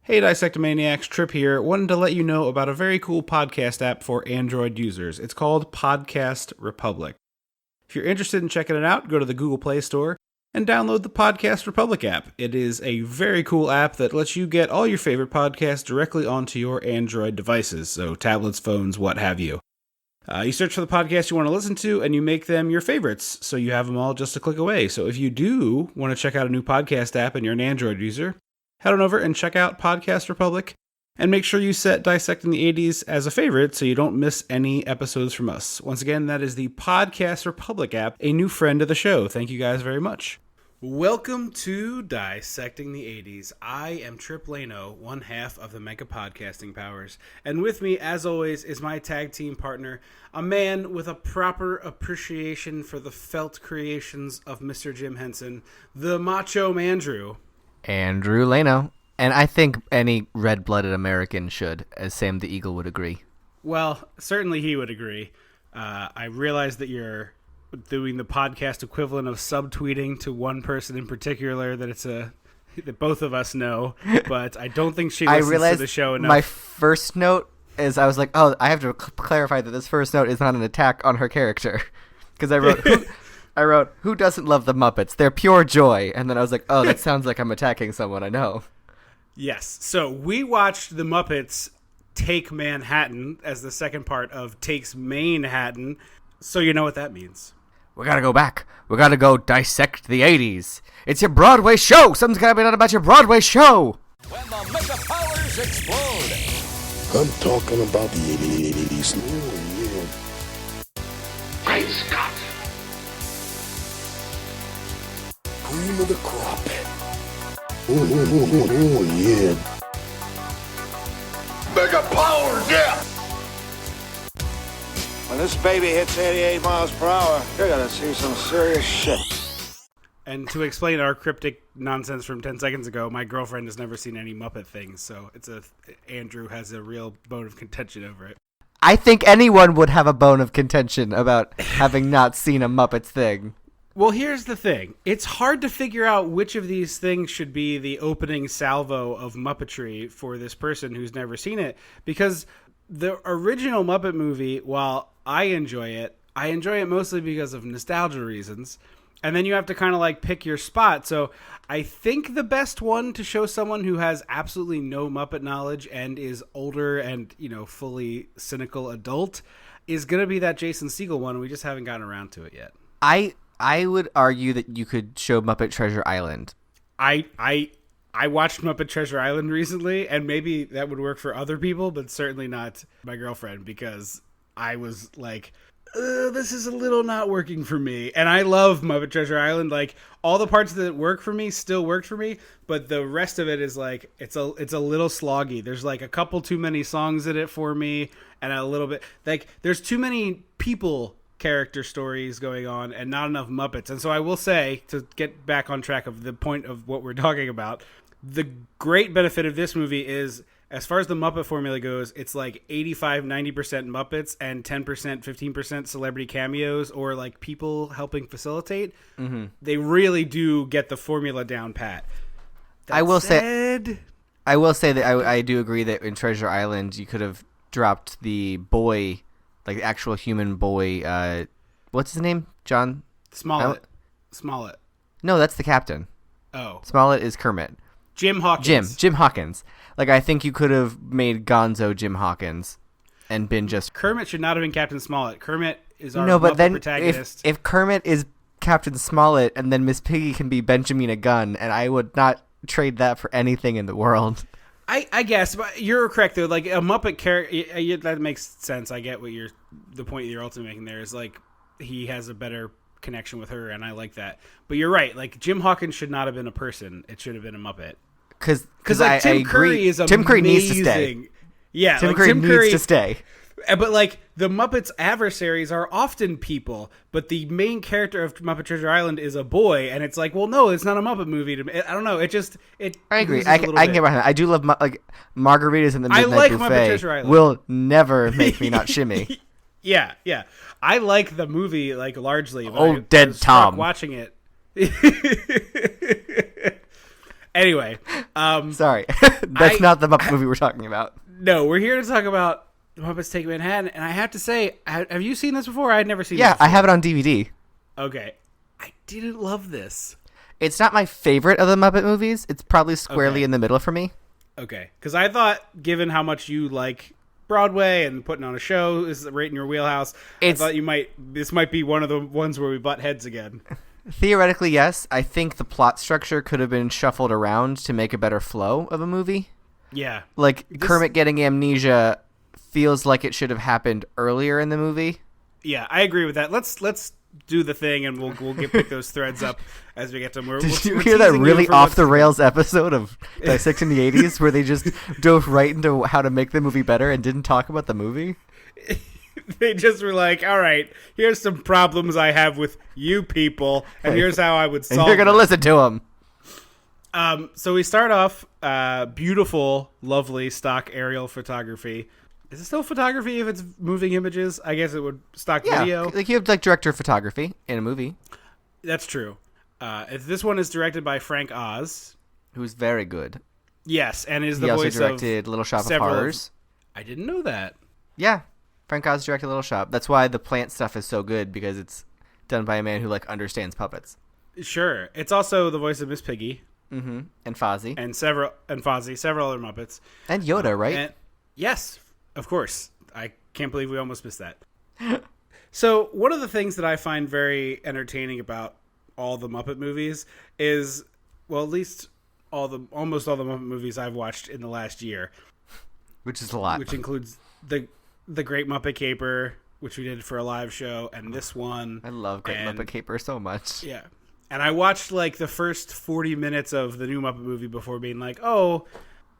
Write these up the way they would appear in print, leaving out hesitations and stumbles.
Hey Dissectomaniacs, Trip here. Wanted to let you know about a very cool podcast app for Android users. It's called Podcast Republic. If you're interested in checking it out, go to the Google Play Store and download the Podcast Republic app. It is a very cool app that lets you get all your favorite podcasts directly onto your Android devices, so tablets, phones, what have you. You search for the podcast you want to listen to, and you make them your favorites, so you have them all just a click away. So if you do want to check out a new podcast app and you're an Android user, head on over and check out Podcast Republic, and make sure you set Dissecting the 80s as a favorite so you don't miss any episodes from us. Once again, that is the Podcast Republic app, a new friend of the show. Thank you guys very much. Welcome to Dissecting the 80s. I am Trip Lano, one half of the Mega Podcasting Powers. And with me, as always, is my tag team partner, a man with a proper appreciation for the felt creations of Mr. Jim Henson, the Macho Mandrew. Andrew Lano. And I think any red-blooded American should, as Sam the Eagle would agree. Well, certainly he would agree. I realize that you're doing the podcast equivalent of subtweeting to one person in particular that both of us know, but I don't think she listens to the show enough. My first note is I was like, oh, I have to clarify that this first note is not an attack on her character. Because I wrote, who doesn't love the Muppets? They're pure joy. And then I was like, oh, that sounds like I'm attacking someone I know. Yes. So we watched the Muppets Take Manhattan as the second part of Takes Manhattan. So you know what that means. We gotta go back. We gotta go dissect the 80s. It's your Broadway show. Something's gotta be done about your Broadway show. When the mega powers explode. I'm talking about the 80s. Oh, yeah. Great Scott. Cream of the crop. Oh, yeah. Mega powers, yeah. When this baby hits 88 miles per hour, you're gonna see some serious shit. And to explain our cryptic nonsense from 10 seconds ago, my girlfriend has never seen any Muppet things, so Andrew has a real bone of contention over it. I think anyone would have a bone of contention about having not seen a Muppets thing. Well, here's the thing. It's hard to figure out which of these things should be the opening salvo of Muppetry for this person who's never seen it, because the original Muppet movie, while I enjoy it mostly because of nostalgia reasons. And then you have to kind of like pick your spot. So I think the best one to show someone who has absolutely no Muppet knowledge and is older and, fully cynical adult is going to be that Jason Segel one. We just haven't gotten around to it yet. I would argue that you could show Muppet Treasure Island. I watched Muppet Treasure Island recently, and maybe that would work for other people, but certainly not my girlfriend, because I was like, this is a little not working for me. And I love Muppet Treasure Island. Like, all the parts that work for me still worked for me, but the rest of it is like, it's a little sloggy. There's like a couple too many songs in it for me, and a little bit, like, there's too many people character stories going on and not enough Muppets. And so I will say, to get back on track of the point of what we're talking about, the great benefit of this movie is, as far as the Muppet formula goes, it's like 85-90% Muppets and 10%-15% celebrity cameos or like people helping facilitate. Mm-hmm. They really do get the formula down pat. I will say that I do agree that in Treasure Island you could have dropped the boy, like the actual human boy. What's his name? John Smollett. No, that's the captain. Oh, Smollett is Kermit. Jim Hawkins. Jim Hawkins. Like, I think you could have made Gonzo Jim Hawkins and been just... Kermit should not have been Captain Smollett. Kermit is our protagonist. If Kermit is Captain Smollett and then Miss Piggy can be Benjamina Gunn, and I would not trade that for anything in the world. I guess, but you're correct, though. Like, a Muppet character... That makes sense. I get the point you're ultimately making there is, like, he has a better connection with her, and I like that. But you're right. Like, Jim Hawkins should not have been a person. It should have been a Muppet. Because like, Tim Curry is amazing. Tim Curry needs to stay. Yeah, Tim Curry needs to stay. But like, the Muppets' adversaries are often people, but the main character of Muppet Treasure Island is a boy, and it's like, well, no, it's not a Muppet movie. I don't know. I agree. I can get behind that. I do love like margaritas in the midnight like buffet. Muppet Treasure Island. Will never make me not shimmy. Yeah. I like the movie like largely. But Dead Tom watching it. Anyway, Sorry, that's not the Muppet movie we're talking about. no, we're here to talk about Muppets Take Manhattan, and I have to say, have you seen this before? I had never seen this Yeah, before. I have it on DVD. Okay. I didn't love this. It's not my favorite of the Muppet movies. It's probably squarely Okay. in the middle for me. Okay. Because I thought, given how much you like Broadway and putting on a show is right in your wheelhouse, I thought this might be one of the ones where we butt heads again. Theoretically, yes. I think the plot structure could have been shuffled around to make a better flow of a movie. Yeah. Like, Kermit getting amnesia feels like it should have happened earlier in the movie. Yeah, I agree with that. Let's do the thing, and we'll pick those threads up as we get to them. Did you hear that really off-the-rails episode of Dissecting the 80s where they just dove right into how to make the movie better and didn't talk about the movie? They just were like, all right, here's some problems I have with you people, and here's how I would solve And you're going to them. listen to them. So we start off beautiful, lovely stock aerial photography. Is it still photography if it's moving images? I guess it would stock video. Like you have like director of photography in a movie. That's true. This one is directed by Frank Oz. Who's very good. Yes, and is the He also voice directed of Little Shop of several of- Horrors. I didn't know that. Yeah, Frank Oz directed Little Shop. That's why the plant stuff is so good, because it's done by a man who like understands puppets. Sure. It's also the voice of Miss Piggy Mm-hmm. And Fozzie. and Fozzie, several other Muppets. And Yoda, right? And, yes, of course. I can't believe we almost missed that. So one of the things that I find very entertaining about all the Muppet movies is, well, at least almost all the Muppet movies I've watched in the last year, Which is a lot. which includes the Great Muppet Caper, which we did for a live show, and this one. I love Great and- Muppet Caper so much. Yeah. And I watched like the first 40 minutes of the new Muppet movie before being like, oh,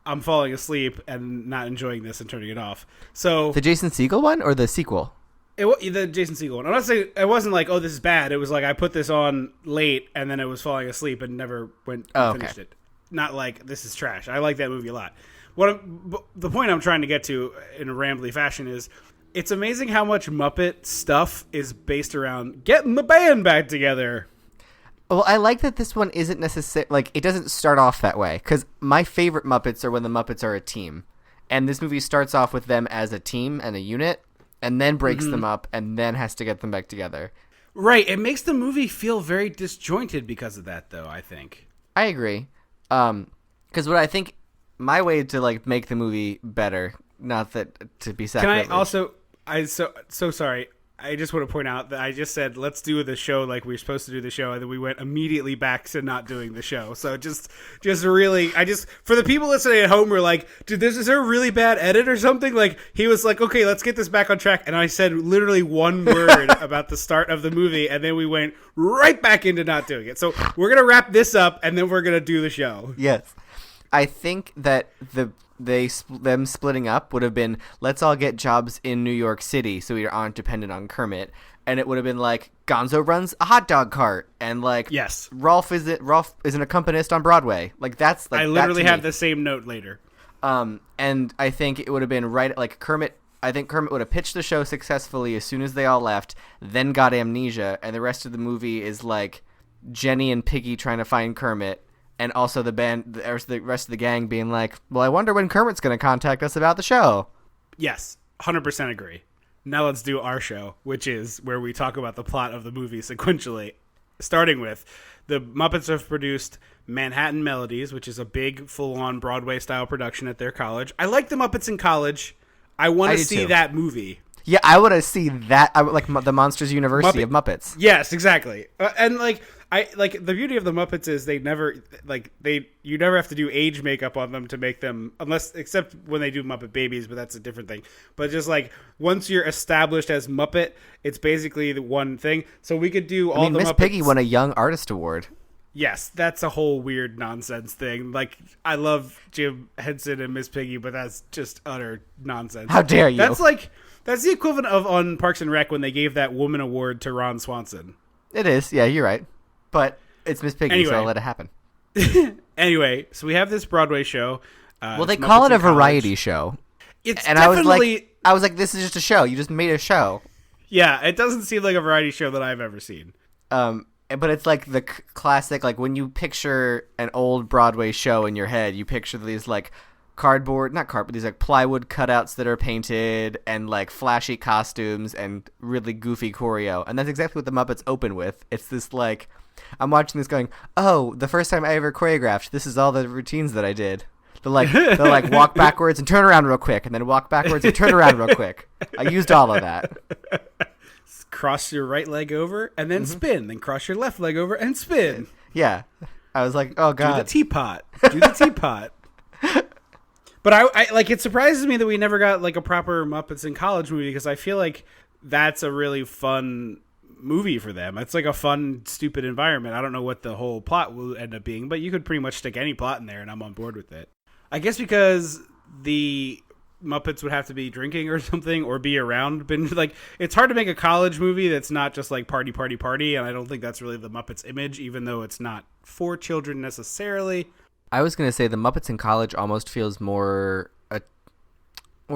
I'm falling asleep and not enjoying this and turning it off. So The Jason Segel one or the sequel? the Jason Segel one. I'm not saying it wasn't like, oh, this is bad. It was like I put this on late and then I was falling asleep and never went and Oh, finished okay. it. Not like this is trash. I like that movie a lot. The point I'm trying to get to in a rambly fashion is it's amazing how much Muppet stuff is based around getting the band back together. Well, I like that this one isn't necessarily, like, it doesn't start off that way, because my favorite Muppets are when the Muppets are a team. And this movie starts off with them as a team and a unit, and then breaks them up, and then has to get them back together. Right. It makes the movie feel very disjointed because of that, though, I think. I agree. Because what I think, my way to, like, make the movie better, not that to be Can sacrilege. I also... so sorry. I just want to point out that I just said, let's do the show like we were supposed to do the show, and then we went immediately back to not doing the show. So just really, for the people listening at home, we're like, dude, is there a really bad edit or something? Like, he was like, okay, let's get this back on track. And I said literally one word about the start of the movie, and then we went right back into not doing it. So we're going to wrap this up, and then we're going to do the show. Yes. I think that them splitting up would have been, let's all get jobs in New York City so we aren't dependent on Kermit. And it would have been like, Gonzo runs a hot dog cart, and like, Yes. Rolf is an accompanist on Broadway. Like, that's like, I literally that to have me. the same note later. And I think it would have been right, like, Kermit. I think Kermit would have pitched the show successfully as soon as they all left, then got amnesia, and the rest of the movie is like Jenny and Piggy trying to find Kermit. And also the rest of the gang being like, well, I wonder when Kermit's going to contact us about the show. Yes, 100% agree. Now let's do our show, which is where we talk about the plot of the movie sequentially. Starting with, the Muppets have produced Manhattan Melodies, which is a big, full-on Broadway-style production at their college. I like the Muppets in college. I want I to do see too. that movie. Yeah, I would have seen that. I would like the Monsters University of Muppets. Yes, exactly. And the beauty of the Muppets is you never have to do age makeup on them to make them, except when they do Muppet Babies, but that's a different thing. But just like once you're established as Muppet, it's basically the one thing. So we could do all the Miss Muppets. Piggy won a Young Artist Award. Yes, that's a whole weird nonsense thing. Like, I love Jim Henson and Miss Piggy, but that's just utter nonsense. How dare you? That's the equivalent of on Parks and Rec when they gave that woman award to Ron Swanson. It is. Yeah, you're right. But it's Miss Piggy, Anyway. so I'll let it happen. Anyway, so we have this Broadway show. Well, they it's call Muppets it a in College. variety show. It's And definitely... I was like, this is just a show. You just made a show. Yeah, it doesn't seem like a variety show that I've ever seen. And But it's like the classic, like when you picture an old Broadway show in your head, you picture these like these like plywood cutouts that are painted and like flashy costumes and really goofy choreo. And that's exactly what the Muppets open with. It's this like, I'm watching this going, oh, the first time I ever choreographed, this is all the routines that I did. They'll like walk backwards and turn around real quick, and then walk backwards and turn around real quick. I used all of that. Cross your right leg over and then spin. Then cross your left leg over and spin. Yeah. I was like, oh, God. Do the teapot. Do the teapot. But I like, it surprises me that we never got like a proper Muppets in College movie, because I feel like that's a really fun movie for them. It's like a fun, stupid environment. I don't know what the whole plot will end up being, but you could pretty much stick any plot in there and I'm on board with it. I guess because the Muppets would have to be drinking or something, or be around. But like, it's hard to make a college movie that's not just like party, party, party. And I don't think that's really the Muppets image, even though it's not for children necessarily. I was going to say the Muppets in College almost feels more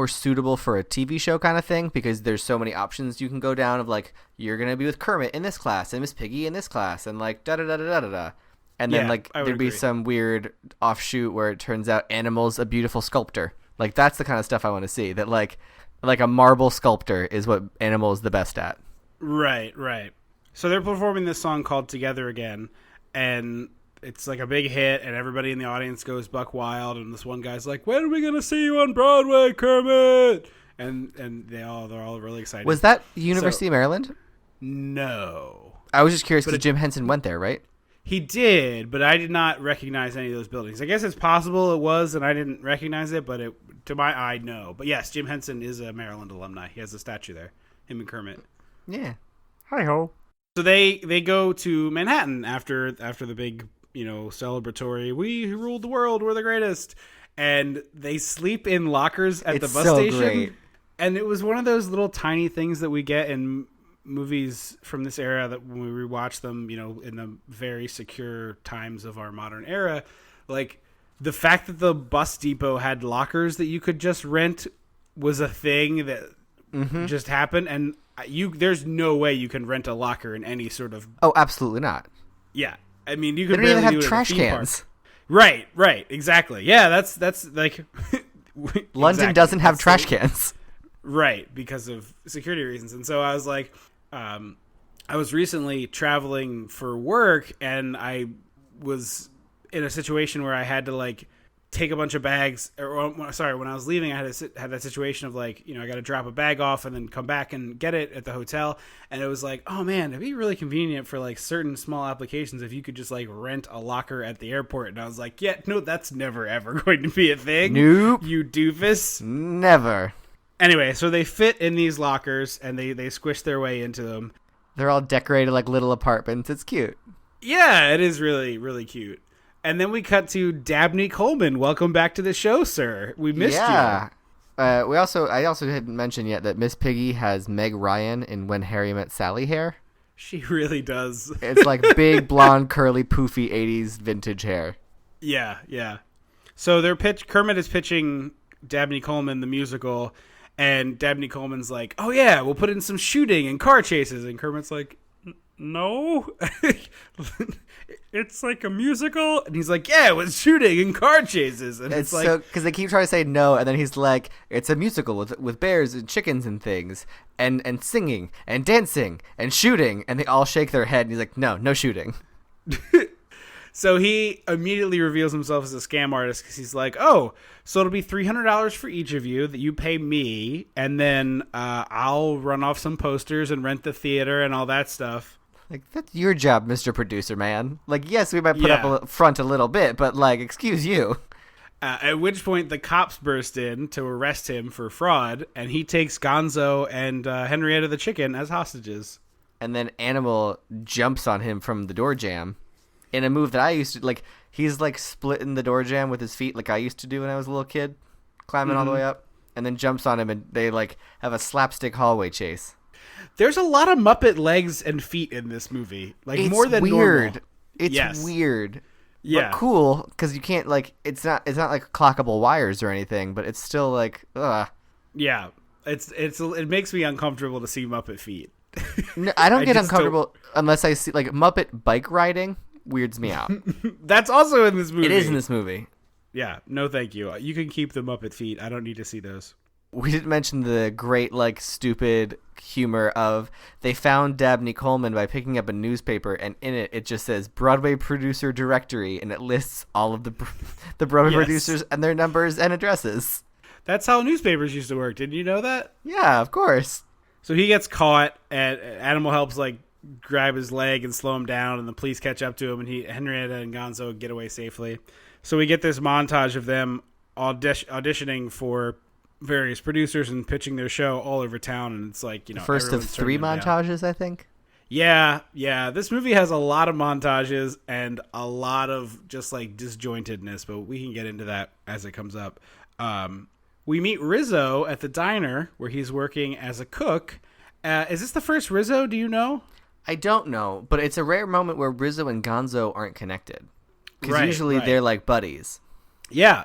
suitable for a TV show kind of thing, because there's so many options you can go down of like, you're going to be with Kermit in this class and Miss Piggy in this class and like da-da-da-da-da-da. And then like there'd be some weird offshoot where it turns out Animal's a beautiful sculptor. Like, that's the kind of stuff I want to see. That like a marble sculptor is what Animal is the best at. Right. So they're performing this song called Together Again, and it's like a big hit, and everybody in the audience goes buck wild, and this one guy's like, when are we going to see you on Broadway, Kermit? And they're all really excited. Was that University of Maryland? No. I was just curious because Jim Henson went there, right? He did, but I did not recognize any of those buildings. I guess it's possible it was, and I didn't recognize it, but to my eye, no. But yes, Jim Henson is a Maryland alumni. He has a statue there, him and Kermit. Yeah. Hi-ho. So they go to Manhattan after the big, celebratory, we ruled the world, we're the greatest. And they sleep in lockers at the bus station. Great. And it was one of those little tiny things that we get in movies from this era that when we rewatch them, in the very secure times of our modern era, like the fact that the bus depot had lockers that you could just rent was a thing that just happened. And there's no way you can rent a locker in any sort of. Oh, absolutely not. Yeah. I mean, you could they don't even have do trash cans. Park. Right. Exactly. Yeah. That's like London doesn't have trash cans. Right. Because of security reasons. And so I was like, I was recently traveling for work, and I was in a situation where I had to like take a bunch of bags. When I was leaving, I had that situation of like, I got to drop a bag off and then come back and get it at the hotel. And it was like, oh man, it'd be really convenient for like certain small applications if you could just like rent a locker at the airport. And I was like, yeah, no, that's never ever going to be a thing. Nope. You doofus. Never. Anyway, so they fit in these lockers, and they squish their way into them. They're all decorated like little apartments. It's cute. Yeah, it is really, really cute. And then we cut to Dabney Coleman. Welcome back to the show, sir. We missed you. I also hadn't mentioned yet that Miss Piggy has Meg Ryan in When Harry Met Sally hair. She really does. It's like big, blonde, curly, poofy 80s vintage hair. Yeah. So Kermit is pitching Dabney Coleman the musical. And Dabney Coleman's like, oh, yeah, we'll put in some shooting and car chases. And Kermit's like, no, it's like a musical. And he's like, yeah, with shooting and car chases. And it's like, so because they keep trying to say no. And then he's like, it's a musical with bears and chickens and things and singing and dancing and shooting. And they all shake their head. And he's like, no shooting. So he immediately reveals himself as a scam artist because he's like, oh, so it'll be $300 for each of you that you pay me, and then I'll run off some posters and rent the theater and all that stuff. Like, that's your job, Mr. Producer Man. Like, yes, we might put up front a little bit, but, like, excuse you. At which point the cops burst in to arrest him for fraud, and he takes Gonzo and Henrietta the chicken as hostages. And then Animal jumps on him from the door jamb. In a move that I used to, like, he's, like, splitting the door jamb with his feet like I used to do when I was a little kid, climbing all the way up, and then jumps on him, and they, like, have a slapstick hallway chase. There's a lot of Muppet legs and feet in this movie. Like, it's more than weird. normal. It's weird. Yeah. But cool, because you can't, like, it's not like clockable wires or anything, but it's still, like, ugh. Yeah. It makes me uncomfortable to see Muppet feet. No, I don't I get just uncomfortable unless I see like Muppet bike riding weirds me out. That's also in this movie. It is in this movie. Yeah, no thank you. You can keep the Muppet feet. I don't need to see those. We didn't mention the great, like, stupid humor of they found Dabney Coleman by picking up a newspaper, and in it just says Broadway Producer Directory, and it lists all of the Broadway Yes. producers and their numbers and addresses. That's how newspapers used to work. Didn't you know that? Yeah, of course. So he gets caught, and Animal helps like grab his leg and slow him down, and the police catch up to him, and Henrietta and Gonzo get away safely. So we get this montage of them auditioning for various producers and pitching their show all over town, and it's like, First of everyone's 3 turning them down. montages, I think. Yeah. This movie has a lot of montages and a lot of just like disjointedness, but we can get into that as it comes up. We meet Rizzo at the diner where he's working as a cook. Is this the first Rizzo? Do you know? I don't know, but it's a rare moment where Rizzo and Gonzo aren't connected. Because Right, usually right. they're like buddies. Yeah.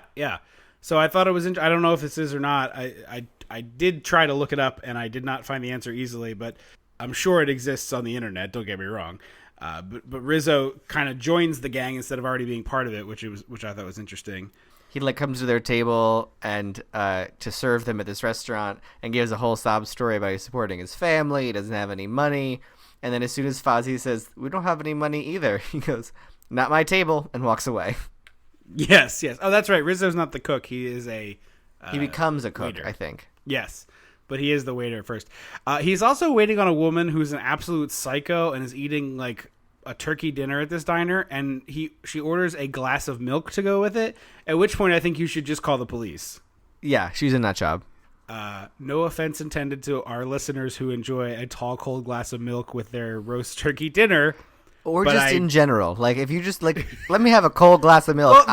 So I thought it was. I don't know if this is or not. I did try to look it up, and I did not find the answer easily, but I'm sure it exists on the internet. Don't get me wrong. But Rizzo kind of joins the gang instead of already being part of it, which I thought was interesting. He like comes to their table and to serve them at this restaurant and gives a whole sob story about he's supporting his family. He doesn't have any money, and then as soon as Fozzie says, "We don't have any money either," he goes, "Not my table," and walks away. Yes. Oh, that's right. Rizzo's not the cook. He is a. He becomes a cook, waiter. I think. Yes, but he is the waiter first. He's also waiting on a woman who's an absolute psycho and is eating like a turkey dinner at this diner, and she orders a glass of milk to go with it. At which point, I think you should just call the police. Yeah, she's a nut job. No offense intended to our listeners who enjoy a tall, cold glass of milk with their roast turkey dinner. Or But just in general. Like, if you just, like, let me have a cold glass of milk,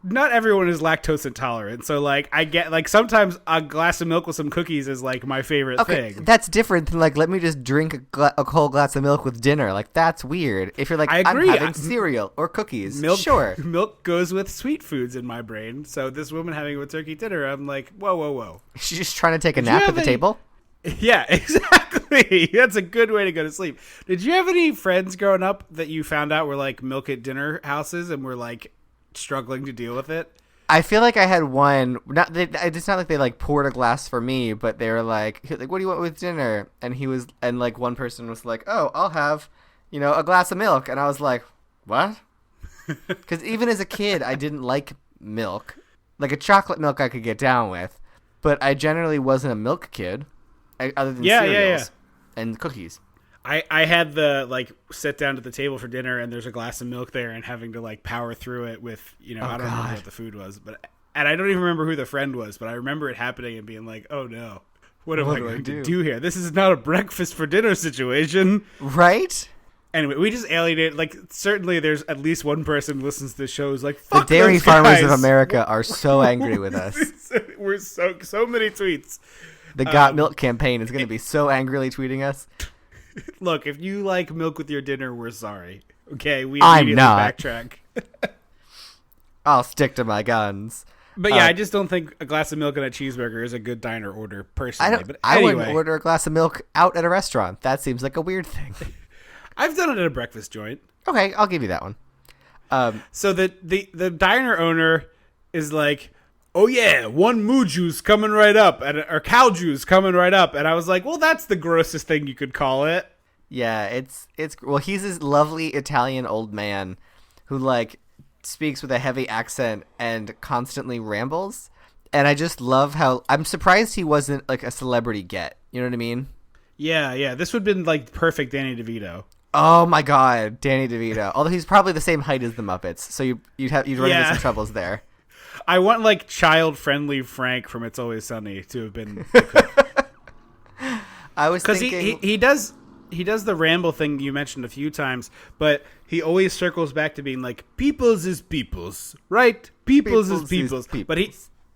Not everyone is lactose intolerant, so like I get like sometimes a glass of milk with some cookies is like my favorite thing. That's different than, like, let me just drink a cold glass of milk with dinner. Like, that's weird. If you're like, I agree. I'm having cereal or cookies, Milk, sure. Milk goes with sweet foods in my brain. So this woman having a turkey dinner, I'm like, whoa. She's just trying to take a Did you nap have at the any- table. Yeah, exactly. That's a good way to go to sleep. Did you have any friends growing up that you found out were like milk at dinner houses and were like struggling to deal with it? I feel like I had one. It's not like they like poured a glass for me, but they were like, "What do you want with dinner?" And like one person was like, "Oh, I'll have, a glass of milk," and I was like, "What?" Because even as a kid, I didn't like milk. Like a chocolate milk, I could get down with, but I generally wasn't a milk kid, other than cereals and cookies. I had the like sit down to the table for dinner and there's a glass of milk there and having to like power through it with I don't remember what the food was, and I don't even remember who the friend was, but I remember it happening and being like, oh no, what am I going to do here? This is not a breakfast for dinner situation, Right? Anyway, we just alienated. Like, certainly there's at least one person who listens to the show who's like, fuck The dairy those farmers of guys. America are so angry with us. We're so many tweets. The Got Milk campaign is going to be so angrily tweeting us. Look, if you like milk with your dinner, we're sorry. Okay, we I'm immediately not. backtrack. I'll stick to my guns. But yeah, I just don't think a glass of milk and a cheeseburger is a good diner order, personally. But I anyway, wouldn't order a glass of milk out at a restaurant. That seems like a weird thing. I've done it at a breakfast joint. Okay, I'll give you that one. So the diner owner is like, oh yeah, one moo juice coming right up, or cow juice coming right up. And I was like, well, that's the grossest thing you could call it. Yeah, it's well, he's this lovely Italian old man who like speaks with a heavy accent and constantly rambles. And I just love how I'm surprised he wasn't like a celebrity get. You know what I mean? Yeah. This would have been like perfect Danny DeVito. Oh my God, Danny DeVito. Although he's probably the same height as the Muppets, so you'd run into some troubles there. I want like child-friendly Frank from It's Always Sunny to have been I was because thinking he does the ramble thing you mentioned a few times, but he always circles back to being like people's is people's, right? People's is people's.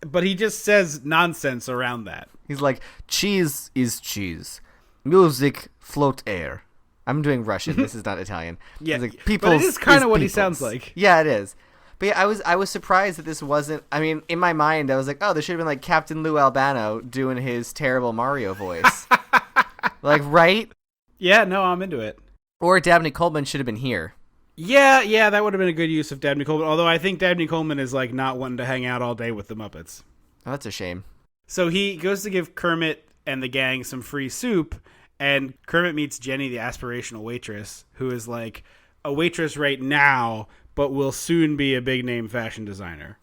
But he just says nonsense around that. he's like, cheese is cheese, music float air. I'm doing Russian. This is not Italian. Yeah, He's like, but people's it is kind is of what he people's. sounds like. Yeah, it is. But yeah, I was surprised that this wasn't. I mean, in my mind, I was like, oh, this should have been like Captain Lou Albano doing his terrible Mario voice. Like, right? Yeah, no, I'm into it. Or Dabney Coleman should have been here. Yeah, that would have been a good use of Dabney Coleman. Although I think Dabney Coleman is like not wanting to hang out all day with the Muppets. Oh, that's a shame. So he goes to give Kermit and the gang some free soup, and Kermit meets Jenny, the aspirational waitress, who is like a waitress right now, but will soon be a big name fashion designer.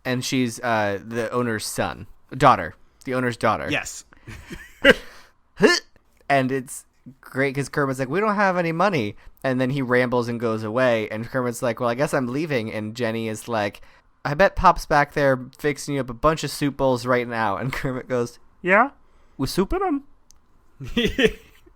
And she's the owner's daughter. The owner's daughter. Yes. And it's great because Kermit's like, we don't have any money. And then he rambles and goes away. And Kermit's like, well, I guess I'm leaving. And Jenny is like, I bet Pop's back there fixing you up a bunch of soup bowls right now. And Kermit goes, yeah? With soup in them?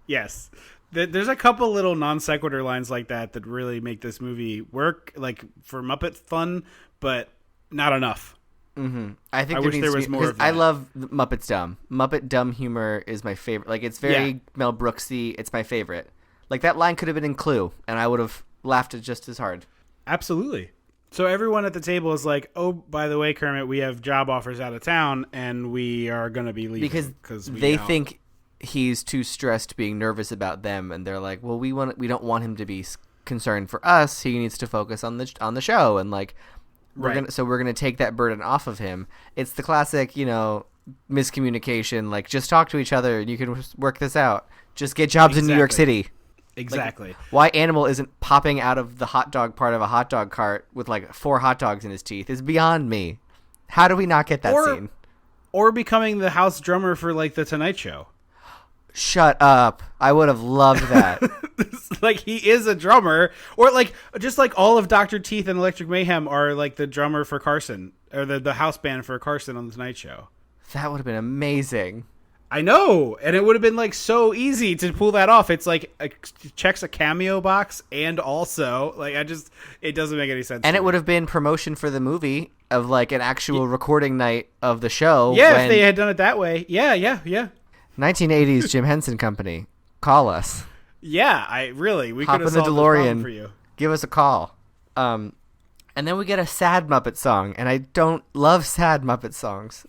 Yes. There's a couple little non sequitur lines like that really make this movie work, like for Muppet fun, but not enough. Mm-hmm. I think I wish there was more of that. I love Muppets Dumb. Muppet Dumb humor is my favorite. Like, it's very Mel Brooksy. It's my favorite. Like, that line could have been in Clue, and I would have laughed it just as hard. Absolutely. So everyone at the table is like, oh, by the way, Kermit, we have job offers out of town, and we are going to be leaving. Because they think he's too stressed being nervous about them, and they're like, well, we don't want him to be concerned for us. He needs to focus on the show, and like, we're gonna take that burden off of him. It's the classic, miscommunication. Like, just talk to each other, and you can work this out. Just get jobs in New York City. Exactly. Like, why Animal isn't popping out of the hot dog part of a hot dog cart with like 4 hot dogs in his teeth is beyond me. How do we not get that scene? Or becoming the house drummer for like the Tonight Show. Shut up. I would have loved that. Like, he is a drummer, or like just like all of Dr. Teeth and Electric Mayhem are like the drummer for Carson, or the house band for Carson on the Tonight Show. That would have been amazing. I know, and it would have been like so easy to pull that off. It's like checks a cameo box, and also like it doesn't make any sense. And it would have been promotion for the movie of like an actual recording night of the show. Yeah, if they had done it that way. Yeah. 1980s Jim Henson Company, call us. Yeah, we hop could have in the solved DeLorean for you. Give us a call. And then we get a sad Muppet song, and I don't love sad Muppet songs.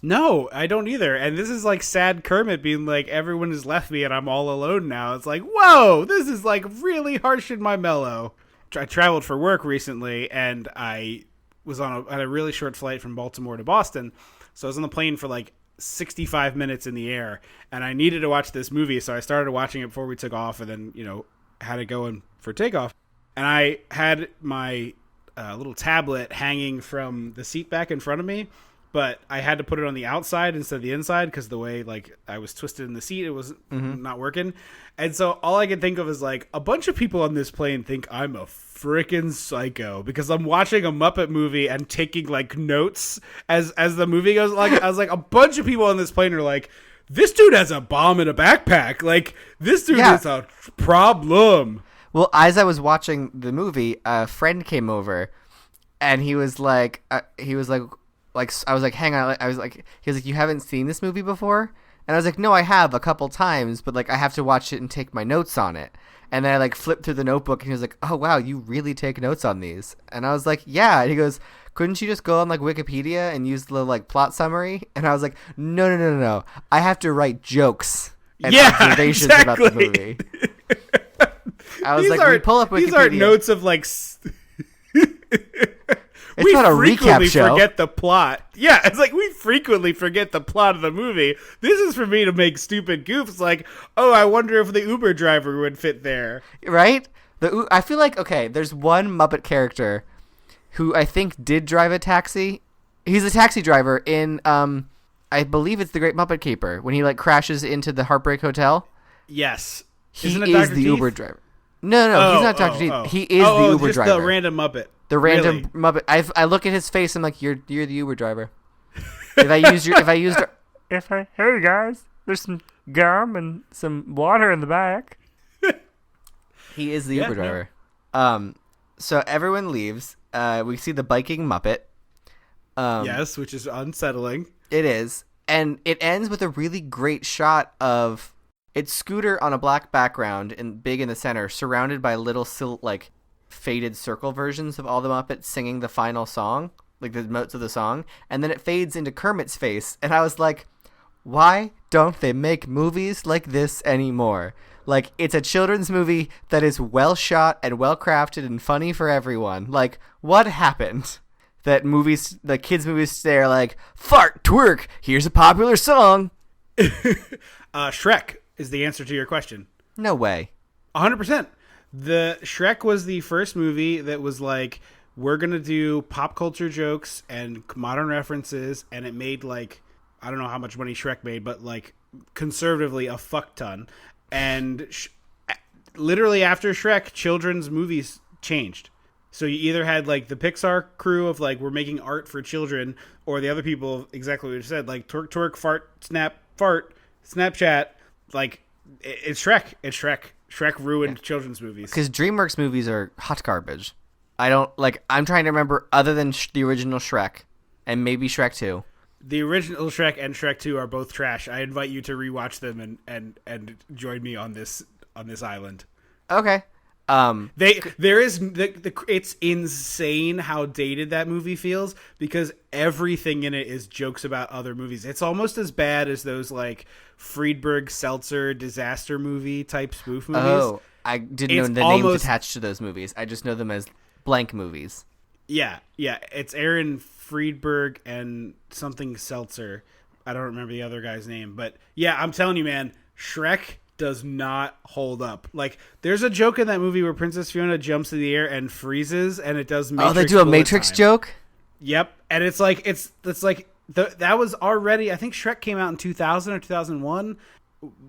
No, I don't either. And this is like sad Kermit being like, everyone has left me and I'm all alone now. It's like, whoa, this is like really harsh in my mellow. I traveled for work recently, and I was on a really short flight from Baltimore to Boston. So I was on the plane for like 65 minutes in the air, and I needed to watch this movie. So I started watching it before we took off, and then, had it going for takeoff. And I had my little tablet hanging from the seat back in front of me, but I had to put it on the outside instead of the inside because the way like I was twisted in the seat, it was not working. And so all I could think of is like, a bunch of people on this plane think I'm a freaking psycho because I'm watching a Muppet movie and taking like notes as the movie goes. Like, I was like, a bunch of people on this plane are like, this dude has a bomb in a backpack. Like, this dude is a problem. Well, as I was watching the movie, a friend came over, and he was like, I was like, hang on. He was like, you haven't seen this movie before? And I was like, no, I have a couple times, but like I have to watch it and take my notes on it. And then I like flipped through the notebook, and he was like, oh wow, you really take notes on these? And I was like, yeah. And he goes, couldn't you just go on like Wikipedia and use the like plot summary? And I was like, no. I have to write jokes and observations about the movie. I was we pull up Wikipedia. These aren't notes of like. It's not a recap show. Forget the plot. Yeah, it's like we frequently forget the plot of the movie. This is for me to make stupid goofs like, oh, I wonder if the Uber driver would fit there. Right? I feel like, okay, there's one Muppet character who I think did drive a taxi. He's a taxi driver in, I believe it's The Great Muppet Caper, when he like crashes into the Heartbreak Hotel. Yes. He is the Uber driver. No, he's not Dr. Teeth. He is the Uber driver. The random Muppet. The random Muppet. I look at his face. I'm like, you're the Uber driver. Hey guys, there's some gum and some water in the back. He is the Uber driver. No. So everyone leaves. We see the biking Muppet. Yes, which is unsettling. It is, and it ends with a really great shot of it's Scooter on a black background and big in the center, surrounded by little faded circle versions of all the Muppets singing the final song, like the notes of the song, and then it fades into Kermit's face, and I was like, why don't they make movies like this anymore? Like, it's a children's movie that is well shot and well crafted and funny for everyone. Like, what happened? That kids' movies today are like, fart, twerk, here's a popular song. Shrek is the answer to your question. No way. 100%. The Shrek was the first movie that was like, we're going to do pop culture jokes and modern references. And it made like, I don't know how much money Shrek made, but like conservatively a fuck ton. And literally after Shrek, children's movies changed. So you either had like the Pixar crew of like, we're making art for children, or the other people, exactly what you said, like twerk, twerk, fart, snap, fart, Snapchat. Like, it's Shrek. It's Shrek. Shrek ruined children's movies. Because DreamWorks movies are hot garbage. I'm trying to remember other than the original Shrek and maybe Shrek 2. The original Shrek and Shrek 2 are both trash. I invite you to rewatch them and join me on this island. Okay. It's insane how dated that movie feels because everything in it is jokes about other movies. It's almost as bad as those like Friedberg Seltzer disaster movie type spoof movies. Oh, I didn't know the names attached to those movies. I just know them as blank movies. Yeah. It's Aaron Friedberg and something Seltzer. I don't remember the other guy's name, but yeah, I'm telling you, man, Shrek does not hold up. Like, there's a joke in that movie where Princess Fiona jumps in the air and freezes, and it does Matrix. Oh, they do a Matrix joke? Yep. And it's like that was already, I think Shrek came out in 2000 or 2001.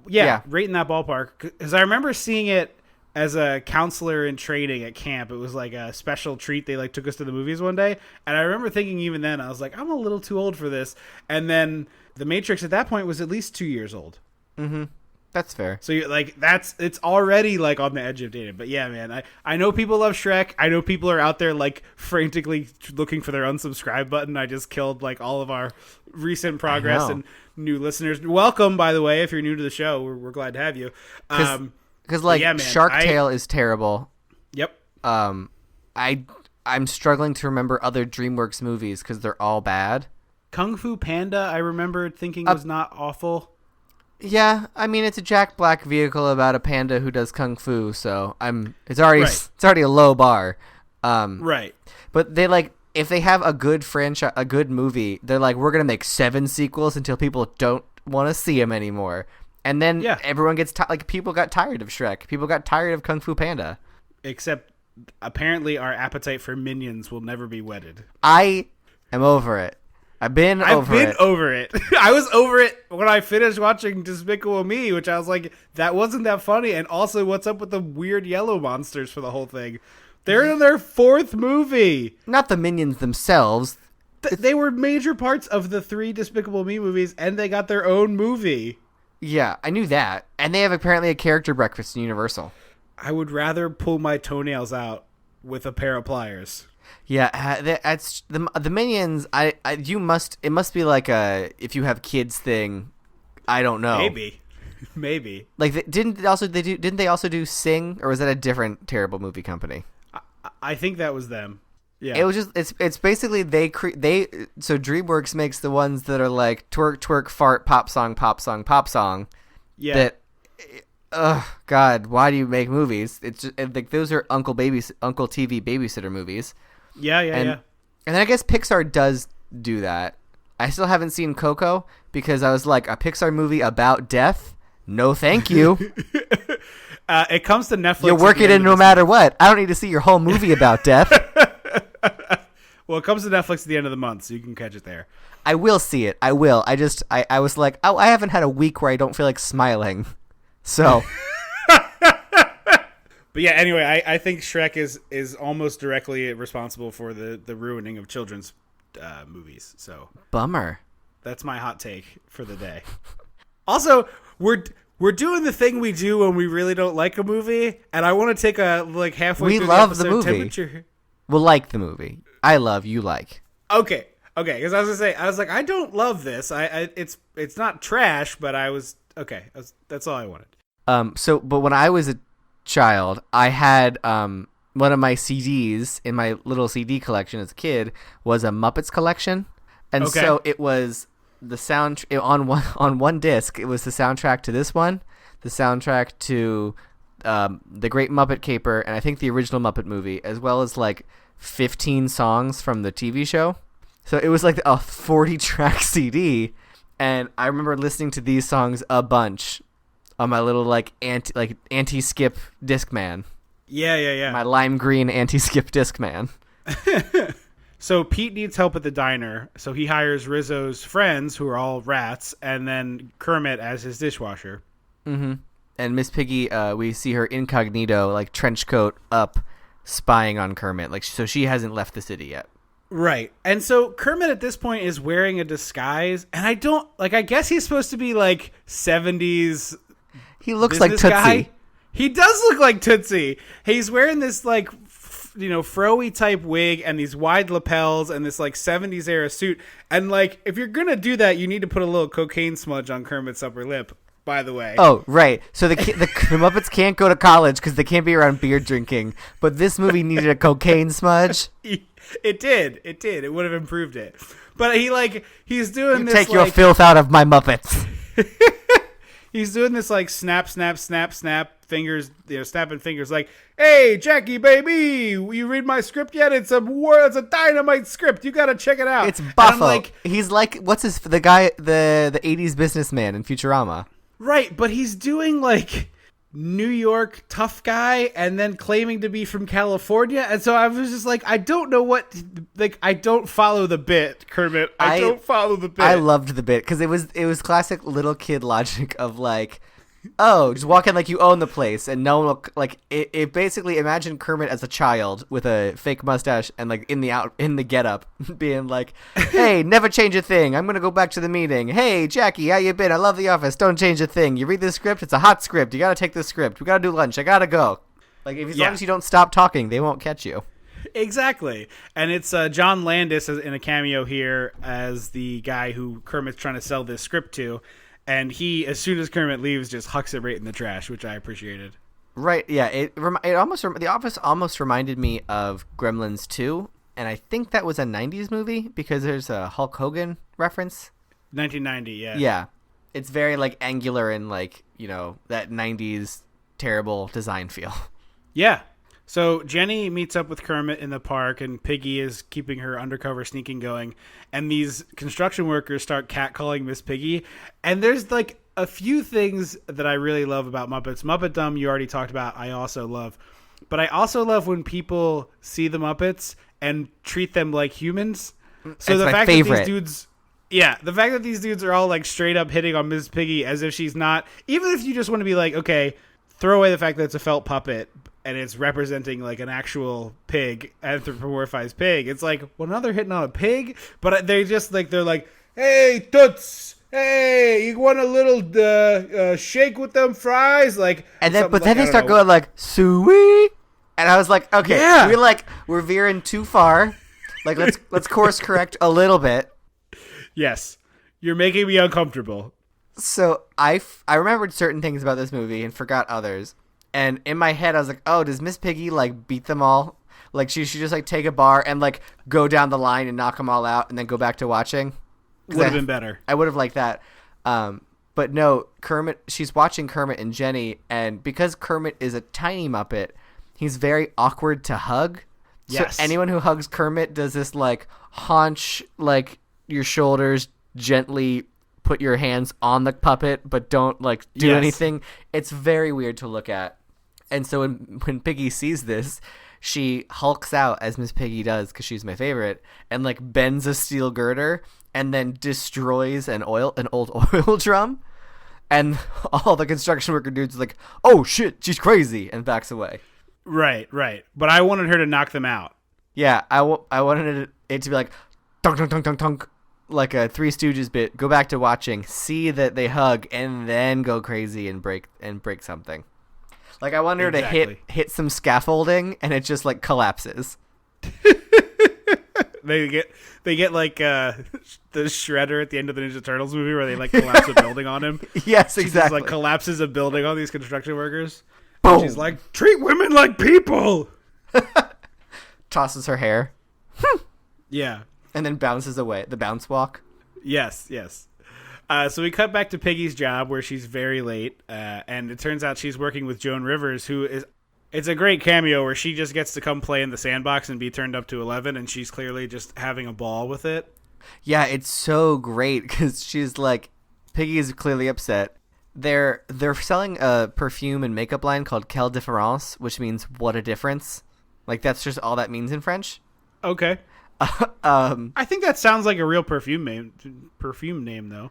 Yeah. Right in that ballpark. Because I remember seeing it as a counselor in training at camp. It was like a special treat. They like took us to the movies one day. And I remember thinking even then, I was like, I'm a little too old for this. And then The Matrix at that point was at least 2 years old. Mm-hmm. That's fair. So you're like, it's already like on the edge of dating. But yeah, man, I know people love Shrek. I know people are out there like frantically looking for their unsubscribe button. I just killed like all of our recent progress and new listeners. Welcome, by the way, if you're new to the show, we're glad to have you. Because like yeah, Shark Tale is terrible. Yep. I'm struggling to remember other DreamWorks movies because they're all bad. Kung Fu Panda, I remember thinking was not awful. Yeah, I mean it's a Jack Black vehicle about a panda who does kung fu, so it's already a low bar. Right. But they like if they have a good franchise, a good movie, they're like we're gonna make 7 sequels until people don't want to see them anymore, and then everyone gets like people got tired of Shrek, people got tired of Kung Fu Panda. Except apparently our appetite for Minions will never be whetted. I am over it. I've been over it. I was over it when I finished watching Despicable Me, which I was like, that wasn't that funny. And also, what's up with the weird yellow monsters for the whole thing? They're in their 4th movie. Not the Minions themselves. They were major parts of the 3 Despicable Me movies, and they got their own movie. Yeah, I knew that. And they have apparently a character breakfast in Universal. I would rather pull my toenails out with a pair of pliers. Yeah, that's the Minions. It must be like a if you have kids thing. I don't know. Maybe. Like didn't they also do Sing, or was that a different terrible movie company? I think that was them. Yeah. It was just it's basically so DreamWorks makes the ones that are like twerk twerk fart pop song pop song pop song. Yeah. God, why do you make movies? It's just, like those are Uncle TV babysitter movies. Yeah. And then I guess Pixar does do that. I still haven't seen Coco because I was like, a Pixar movie about death? No, thank you. It comes to Netflix. You'll work it in no matter what. I don't need to see your whole movie about death. Well, it comes to Netflix at the end of the month, so you can catch it there. I will see it. I will. I was like, I haven't had a week where I don't feel like smiling. So... But yeah, anyway, I think Shrek is almost directly responsible for the ruining of children's movies. So bummer. That's my hot take for the day. Also, we're doing the thing we do when we really don't like a movie, and I want to take a like halfway. We through love the movie. Temperature. We'll like the movie. I love you like. Okay. Because I was gonna say, I was like, I don't love this. It's not trash, but I was okay. That's all I wanted. But when I was a child, I had one of my CDs in my little CD collection as a kid was a Muppets collection, and so it was the sound on one disc. It was the soundtrack to this one, the soundtrack to The Great Muppet Caper, and I think the original Muppet movie, as well as like 15 songs from the TV show. So it was like a 40-track CD, and I remember listening to these songs a bunch on my little like anti-skip Discman. Yeah. My lime green anti-skip Discman. So Pete needs help at the diner, so he hires Rizzo's friends, who are all rats, and then Kermit as his dishwasher. Mm-hmm. And Miss Piggy, we see her incognito, like trench coat up, spying on Kermit. Like, so she hasn't left the city yet. Right. And so Kermit at this point is wearing a disguise, and I guess he's supposed to be like 70s. He looks like Tootsie. Guy. He does look like Tootsie. He's wearing this like fro-y type wig and these wide lapels and this like 70s era suit. And like, if you're gonna do that, you need to put a little cocaine smudge on Kermit's upper lip, by the way. Oh, right. So the Muppets can't go to college because they can't be around beer drinking. But this movie needed a cocaine smudge. It did. It would have improved it. But he's doing this. Take your filth out of my Muppets. He's doing this like snap fingers, snapping fingers like, "Hey, Jackie, baby, you read my script yet? It's a dynamite script. You got to check it out." It's Buffo. He's like, what's the guy, the 80s businessman in Futurama. Right, but he's doing like New York tough guy and then claiming to be from California. And so I was just like, I don't know I don't follow the bit, Kermit. I don't follow the bit. I loved the bit because it was classic little kid logic of like, oh, just walk in like you own the place, and no one will like it basically imagine Kermit as a child with a fake mustache and like in the getup being like, "Hey, never change a thing. I'm gonna go back to the meeting. Hey, Jackie, how you been? I love The Office. Don't change a thing. You read this script. It's a hot script. You gotta take this script. We gotta do lunch. I gotta go." Like as long as you don't stop talking, they won't catch you. Exactly. And it's John Landis in a cameo here as the guy who Kermit's trying to sell this script to. And he, as soon as Kermit leaves, just hucks it right in the trash, which I appreciated. Right, yeah. The Office almost reminded me of Gremlins 2, and I think that was a 90s movie because there's a Hulk Hogan reference. 1990, yeah. Yeah. It's very, like, angular and, like, that 90s terrible design feel. Yeah. So Jenny meets up with Kermit in the park, and Piggy is keeping her undercover sneaking going. And these construction workers start catcalling Miss Piggy. And there's like a few things that I really love about Muppets. Muppetdom, you already talked about, I also love. But I also love when people see the Muppets and treat them like humans. So it's the my fact favorite. that these dudes... Yeah, the fact that these dudes are all like straight up hitting on Miss Piggy as if she's not... Even if you just want to be like, okay, throw away the fact that it's a felt puppet and it's representing like an actual pig, anthropomorphized pig. It's like, well, now they're hitting on a pig, but they just like, they're like, "Hey, Toots, hey, you want a little shake with them fries?" Like, and then, but like, then they start going like, "Suey," and I was like, okay, yeah. we're veering too far. Like, let's course correct a little bit. Yes, you're making me uncomfortable. So I remembered certain things about this movie and forgot others. And in my head, I was like, oh, does Miss Piggy, like, beat them all? Like, she should just, like, take a bar and, like, go down the line and knock them all out and then go back to watching? Would have been better. I would have liked that. But no, she's watching Kermit and Jenny, and because Kermit is a tiny Muppet, he's very awkward to hug. Yes. So anyone who hugs Kermit does this, like, haunch, like, your shoulders, gently put your hands on the puppet, but don't, like, do anything. It's very weird to look at. And so when Piggy sees this, she hulks out, as Miss Piggy does, because she's my favorite, and like bends a steel girder and then destroys an old oil drum. And all the construction worker dudes are like, "Oh shit, she's crazy," and backs away. Right. But I wanted her to knock them out. Yeah, I wanted it to be like, tunk, tunk, tunk, tunk, tunk, like a Three Stooges bit. Go back to watching, see that they hug, and then go crazy and break something. Like, I want her to hit some scaffolding, and it just, like, collapses. They get like the shredder at the end of the Ninja Turtles movie where they, like, collapse a building on him. Yes, She exactly. just, like, collapses a building on these construction workers. Boom. She's like, "Treat women like people!" Tosses her hair. Yeah. And then bounces away. The bounce walk. Yes. So we cut back to Piggy's job where she's very late, and it turns out she's working with Joan Rivers, who is. It's a great cameo where she just gets to come play in the sandbox and be turned up to 11, and she's clearly just having a ball with it. Yeah, it's so great because she's like, Piggy is clearly upset. They're selling a perfume and makeup line called Quelle Difference, which means what a difference. Like that's just all that means in French. Okay. I think that sounds like a real perfume name though.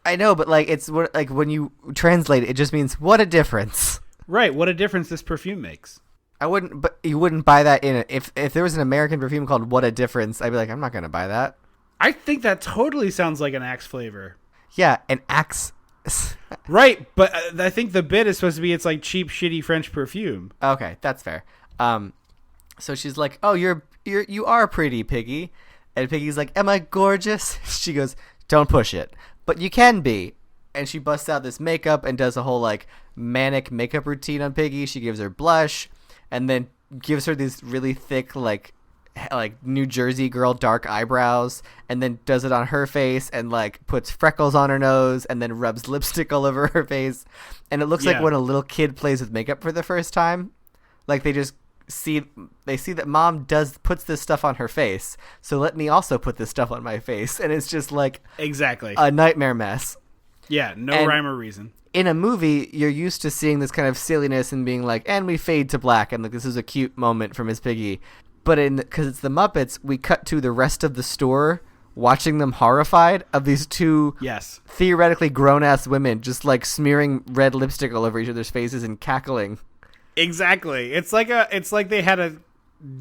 I know, but like it's what like when you translate it, it just means what a difference. Right, what a difference this perfume makes. But you wouldn't buy that if there was an American perfume called What a Difference, I'd be like, I'm not gonna buy that. I think that totally sounds like an Axe flavor. Yeah, an Axe. Right, but I think the bit is supposed to be it's like cheap, shitty French perfume. Okay, that's fair. So she's like, "Oh, you are pretty, Piggy," and Piggy's like, "Am I gorgeous?" She goes, "Don't push it, but you can be." And she busts out this makeup and does a whole like manic makeup routine on Piggy. She gives her blush, and then gives her these really thick like New Jersey girl dark eyebrows, and then does it on her face and like puts freckles on her nose, and then rubs lipstick all over her face, and it looks like when a little kid plays with makeup for the first time. Like they see that mom puts this stuff on her face, so let me also put this stuff on my face, and it's just like exactly a nightmare mess. Yeah, no rhyme or reason. In a movie, you're used to seeing this kind of silliness and being like, and we fade to black, and like this is a cute moment from Miss Piggy. But because it's the Muppets, we cut to the rest of the store watching them horrified of these two theoretically grown-ass women just like smearing red lipstick all over each other's faces and cackling. Exactly. It's like they had a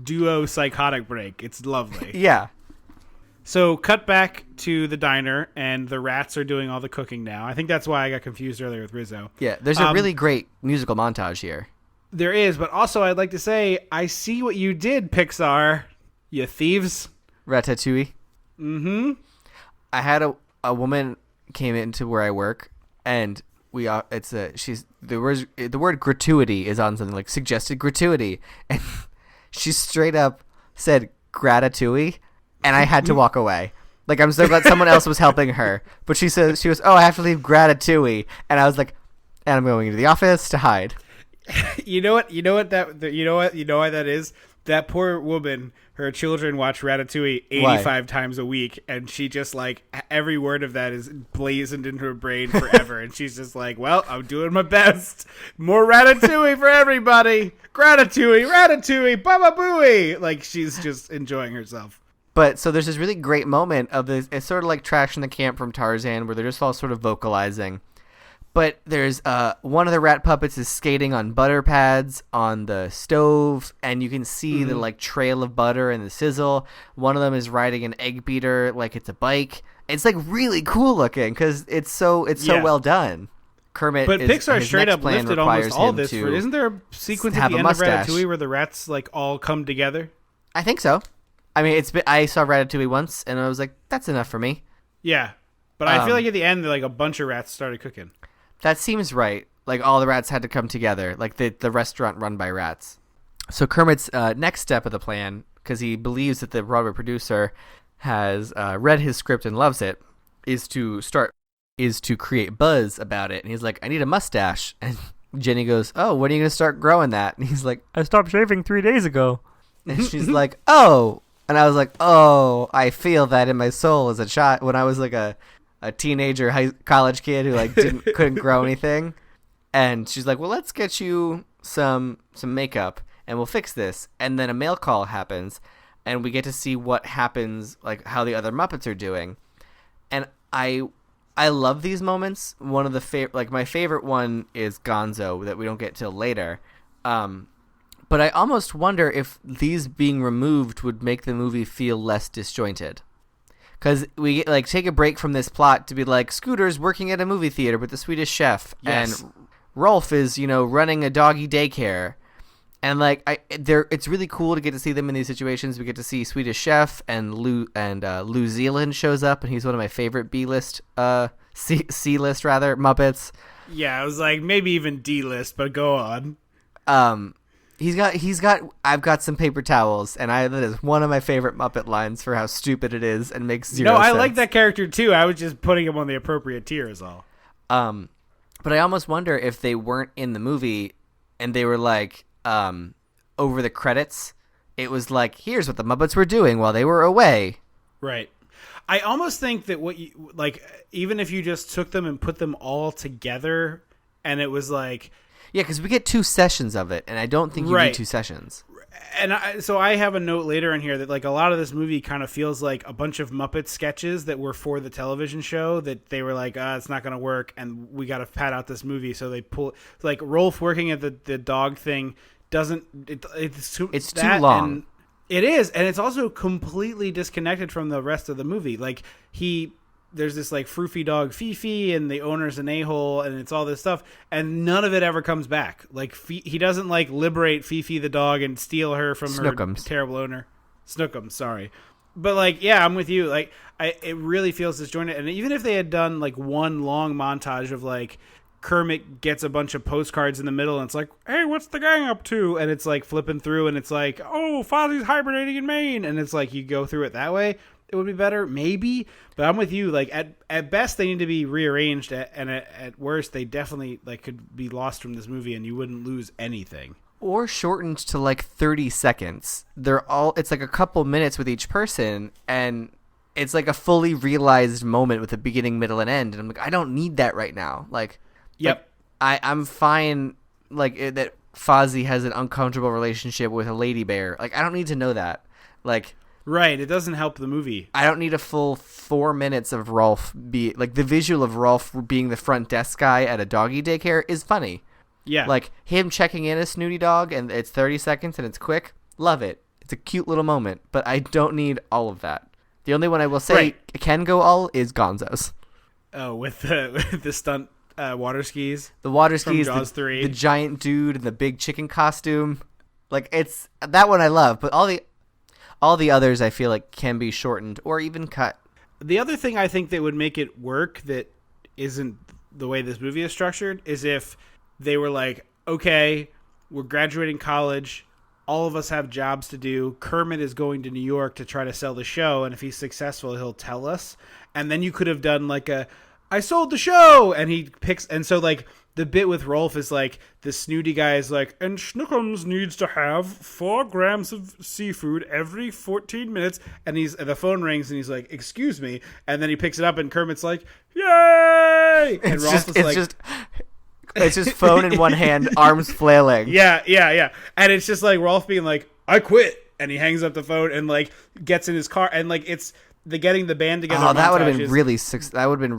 duo psychotic break. It's lovely. Yeah. So cut back to the diner, and the rats are doing all the cooking now. I think that's why I got confused earlier with Rizzo. Yeah, there's a really great musical montage here. There is, but also I'd like to say, I see what you did, Pixar, you thieves. Ratatouille. Mm-hmm. I had a woman came into where I work, and the word gratuity is on something like suggested gratuity, and she straight up said gratitouille. And I had to walk away. Like, I'm so glad someone else was helping her. But she goes, "Oh, I have to leave Gratitouille." And I was like, and I'm going into the office to hide. You know why that is? That poor woman, her children watch Ratatouille 85 times a week, and she just like every word of that is blazoned into her brain forever. And she's just like, well, I'm doing my best. More Ratatouille for everybody. Ratatouille, Baba Booey. Like, she's just enjoying herself. But so there's this really great moment of this. It's sort of like Trash in the Camp from Tarzan, where they're just all sort of vocalizing. But there's one of the rat puppets is skating on butter pads on the stove, and you can see the like trail of butter and the sizzle. One of them is riding an egg beater like it's a bike. It's like really cool looking because it's so well done. Kermit, but Pixar his straight up plan lifted almost all this. to Isn't there a sequence at have the a end mustache. of Ratatouille where the rats like all come together? I think so. I mean, I saw Ratatouille once, and I was like, that's enough for me. Yeah. But I feel like at the end, like a bunch of rats started cooking. That seems right. Like, all the rats had to come together, like the restaurant run by rats. So Kermit's next step of the plan, because he believes that the Broadway producer has read his script and loves it, is to create buzz about it. And he's like, I need a mustache. And Jenny goes, oh, when are you going to start growing that? And he's like, I stopped shaving 3 days ago. And she's like, oh. And I was like, oh, I feel that in my soul as a child when I was like a teenager, college kid who like couldn't grow anything. And she's like, well, let's get you some makeup and we'll fix this. And then a mail call happens, and we get to see what happens, like how the other Muppets are doing. And I love these moments. One of the my favorite one is Gonzo that we don't get till later. But I almost wonder if these being removed would make the movie feel less disjointed. Because we like take a break from this plot to be like, Scooter's working at a movie theater with the Swedish chef. Yes. And Rolf is, running a doggy daycare. And like it's really cool to get to see them in these situations. We get to see Swedish chef, and Lou Zealand shows up, and he's one of my favorite B-list, C-list rather, Muppets. Yeah, I was like maybe even D-list, but go on. I've got some paper towels, and that is one of my favorite Muppet lines for how stupid it is and makes zero sense. No, I like that character too. I was just putting him on the appropriate tier is all. But I almost wonder if they weren't in the movie and they were like, over the credits, it was like, here's what the Muppets were doing while they were away. Right. I almost think that even if you just took them and put them all together and it was like... Yeah, because we get 2 sessions of it, and I don't think you need 2 sessions. And so I have a note later in here that like a lot of this movie kind of feels like a bunch of Muppet sketches that were for the television show that they were like, it's not going to work, and we got to pad out this movie. So they pull like Rolf working at the dog thing doesn't. It's too long. It is, and it's also completely disconnected from the rest of the movie. Like there's this like froofy dog Fifi, and the owner's an a-hole, and it's all this stuff, and none of it ever comes back. Like he doesn't like liberate Fifi the dog and steal her from her terrible owner. Snookums, sorry. But like, yeah, I'm with you. Like, it really feels disjointed. And even if they had done like one long montage of like Kermit gets a bunch of postcards in the middle, and it's like, hey, what's the gang up to? And it's like flipping through, and it's like, oh, Fozzie's hibernating in Maine, and it's like you go through it that way. It would be better, maybe, but I'm with you. Like at best, they need to be rearranged, and at worst, they definitely like could be lost from this movie, and you wouldn't lose anything. Or shortened to like 30 seconds. It's like a couple minutes with each person, and it's like a fully realized moment with a beginning, middle, and end. And I'm like, I don't need that right now. Like, yep, I'm fine. Like that Fozzie has an uncomfortable relationship with a lady bear. Like, I don't need to know that. Like. Right, it doesn't help the movie. I don't need a full 4 minutes of Rolf the visual of Rolf being the front desk guy at a doggy daycare is funny. Yeah. Like him checking in a snooty dog and it's 30 seconds and it's quick. Love it. It's a cute little moment, but I don't need all of that. The only one I will say can go all is Gonzo's. Oh, with the stunt water skis? The water skis, from Jaws 3. The giant dude in the big chicken costume. Like it's that one I love, but all the others I feel like can be shortened or even cut. The other thing I think that would make it work that isn't the way this movie is structured is if they were like, okay, we're graduating college. All of us have jobs to do. Kermit is going to New York to try to sell the show. And if he's successful, he'll tell us. And then you could have done like I sold the show. And he picks. And so like the bit with Rolf is like the snooty guy is like, and Snookums needs to have 4 grams of seafood every 14 minutes. And the phone rings and he's like, excuse me. And then he picks it up and Kermit's like, yay. And Rolf is like, it's just phone in one hand, arms flailing. Yeah. And it's just like Rolf being like, I quit. And he hangs up the phone and like gets in his car. And like it's the getting the band together. Oh, that would have been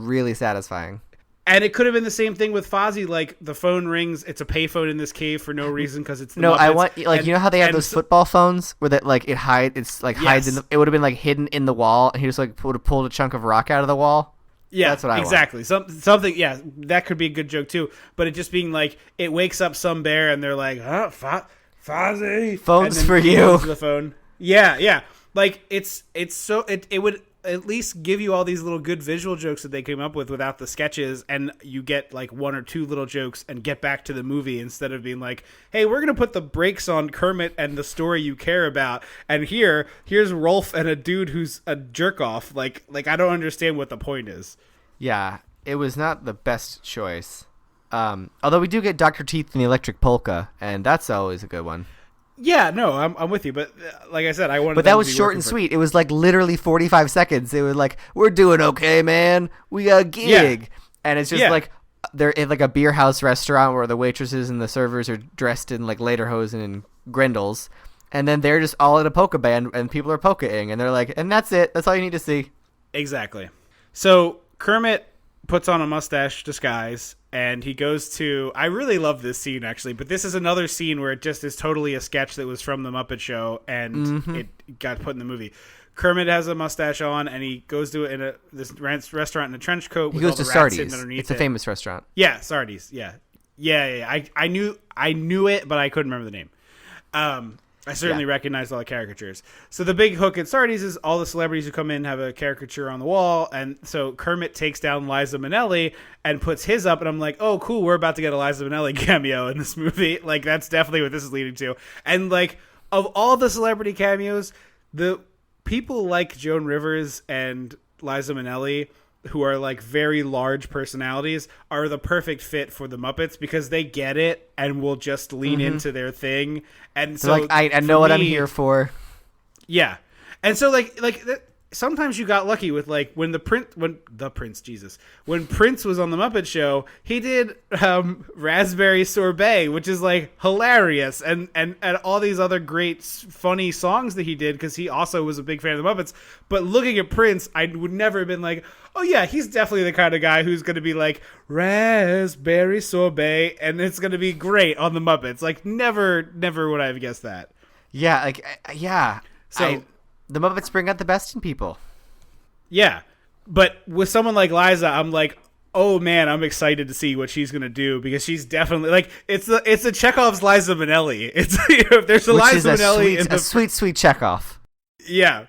really satisfying. And it could have been the same thing with Fozzie. Like the phone rings, it's a payphone in this cave for no reason because it's the no. Muppets. I want like you know how they have those football phones where that like hides in the, it would have been like hidden in the wall and he just like would have pulled a chunk of rock out of the wall. Yeah, that's what I exactly. want. Something. Yeah, that could be a good joke too. But it just being like it wakes up some bear and they're like, Fozzie, phones for you. The phone. Yeah. Like it's so it would at least give you all these little good visual jokes that they came up with without the sketches, and you get like 1 or 2 little jokes and get back to the movie instead of being like, hey, we're gonna put the brakes on Kermit and the story you care about, and here's Rolf and a dude who's a jerk off. Like I don't understand what the point is. Yeah, it was not the best choice. Although we do get Dr. Teeth and the Electric Polka, and that's always a good one. Yeah, no, I'm with you, but like I said, I wanted. But that was short and sweet. It was like literally 45 seconds. It was like, "We're doing okay, man. We got a gig," and it's just like they're in like a beer house restaurant where the waitresses and the servers are dressed in like lederhosen and grindles, and then they're just all at a polka band and people are polkaing, and they're like, and that's it. That's all you need to see. Exactly. So Kermit puts on a mustache disguise. And he goes to... I really love this scene, actually. But this is another scene where it just is totally a sketch that was from The Muppet Show. And it got put in the movie. Kermit has a mustache on. And he goes to this restaurant in a trench coat. He with goes all to the rats Sardi's. sitting underneath It's a famous restaurant. Yeah, Sardi's. Yeah. I knew it, but I couldn't remember the name. I certainly recognized all the caricatures. So the big hook at Sardi's is all the celebrities who come in have a caricature on the wall, and so Kermit takes down Liza Minnelli and puts his up, and I'm like, oh, cool, we're about to get a Liza Minnelli cameo in this movie. Like, that's definitely what this is leading to. And, like, of all the celebrity cameos, the people like Joan Rivers and Liza Minnelli, who are like very large personalities, are the perfect fit for the Muppets because they get it and will just lean into their thing. And so, like, I know what I'm here for. Yeah, and so sometimes you got lucky with like when Prince was on the Muppet Show, he did Raspberry Sorbet, which is like hilarious, and all these other great funny songs that he did because he also was a big fan of the Muppets. But looking at Prince, I would never have been like, oh yeah, he's definitely the kind of guy who's going to be like Raspberry Sorbet, and it's going to be great on the Muppets. Like never would I have guessed that. Yeah, like yeah. So. The Muppets bring out the best in people. Yeah, but with someone like Liza, I'm like, oh man, I'm excited to see what she's gonna do because she's definitely like it's a Chekhov's Liza Minnelli. It's if there's a Which Liza is Minnelli, a sweet Chekhov. Yeah,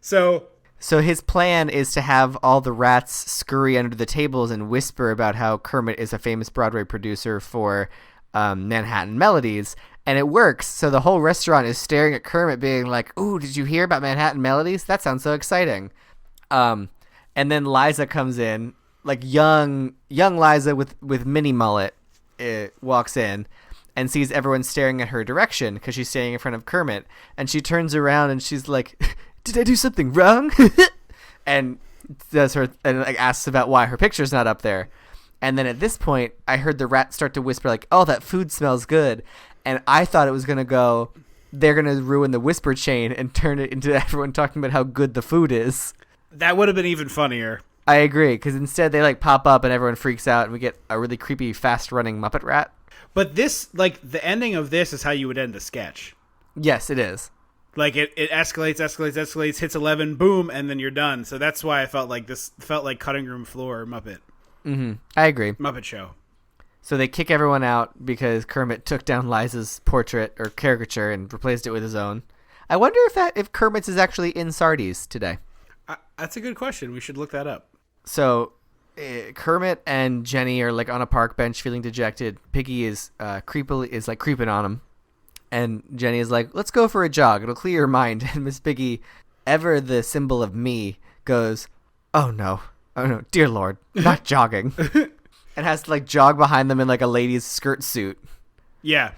so his plan is to have all the rats scurry under the tables and whisper about how Kermit is a famous Broadway producer for Manhattan Melodies. And it works, so the whole restaurant is staring at Kermit being like, ooh, did you hear about Manhattan Melodies? That sounds so exciting. And then Liza comes in, like young Liza with mini mullet walks in and sees everyone staring at her direction because she's standing in front of Kermit. And she turns around and she's like, did I do something wrong? and asks about why her picture's not up there. And then at this point, I heard the rat start to whisper like, oh, that food smells good. And I thought it was going to go, they're going to ruin the whisper chain and turn it into everyone talking about how good the food is. That would have been even funnier. I agree, because instead they like pop up and everyone freaks out and we get a really creepy, fast-running Muppet rat. But this, like, the ending of this is how you would end the sketch. Yes, it is. Like, it escalates, hits 11, boom, and then you're done. So that's why I felt like this felt like cutting room floor Muppet. Mm-hmm. I agree. Muppet Show. So they kick everyone out because Kermit took down Liza's portrait or caricature and replaced it with his own. I wonder if Kermit's is actually in Sardi's today. That's a good question. We should look that up. So Kermit and Jenny are like on a park bench feeling dejected. Piggy is creeping on him. And Jenny is like, let's go for a jog. It'll clear your mind. And Miss Piggy, ever the symbol of me, goes, oh no, dear Lord, not jogging. And has to like jog behind them in like a lady's skirt suit. Yeah.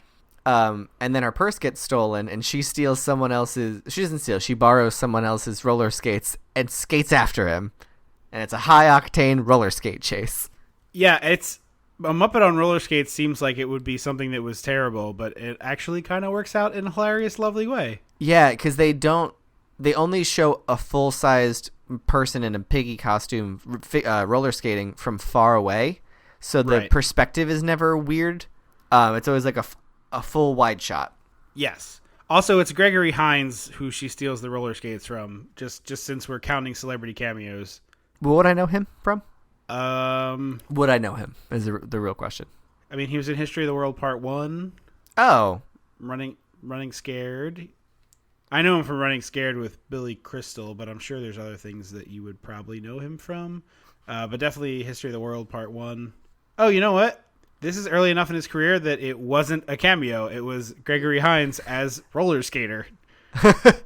And then her purse gets stolen and she steals someone else's. She doesn't steal. She borrows someone else's roller skates and skates after him. And it's a high octane roller skate chase. Yeah, it's a Muppet on roller skates seems like it would be something that was terrible, but it actually kind of works out in a hilarious, lovely way. Yeah, because they only show a full-sized person in a piggy costume roller skating from far away. So the perspective is never weird. It's always like a full wide shot. Yes. Also, it's Gregory Hines who she steals the roller skates from, just since we're counting celebrity cameos. What would I know him from? Would I know him is the real question. I mean, he was in History of the World Part 1. Oh. Running Scared. I know him from Running Scared with Billy Crystal, but I'm sure there's other things that you would probably know him from. But definitely History of the World Part 1. Oh, you know what? This is early enough in his career that it wasn't a cameo. It was Gregory Hines as roller skater.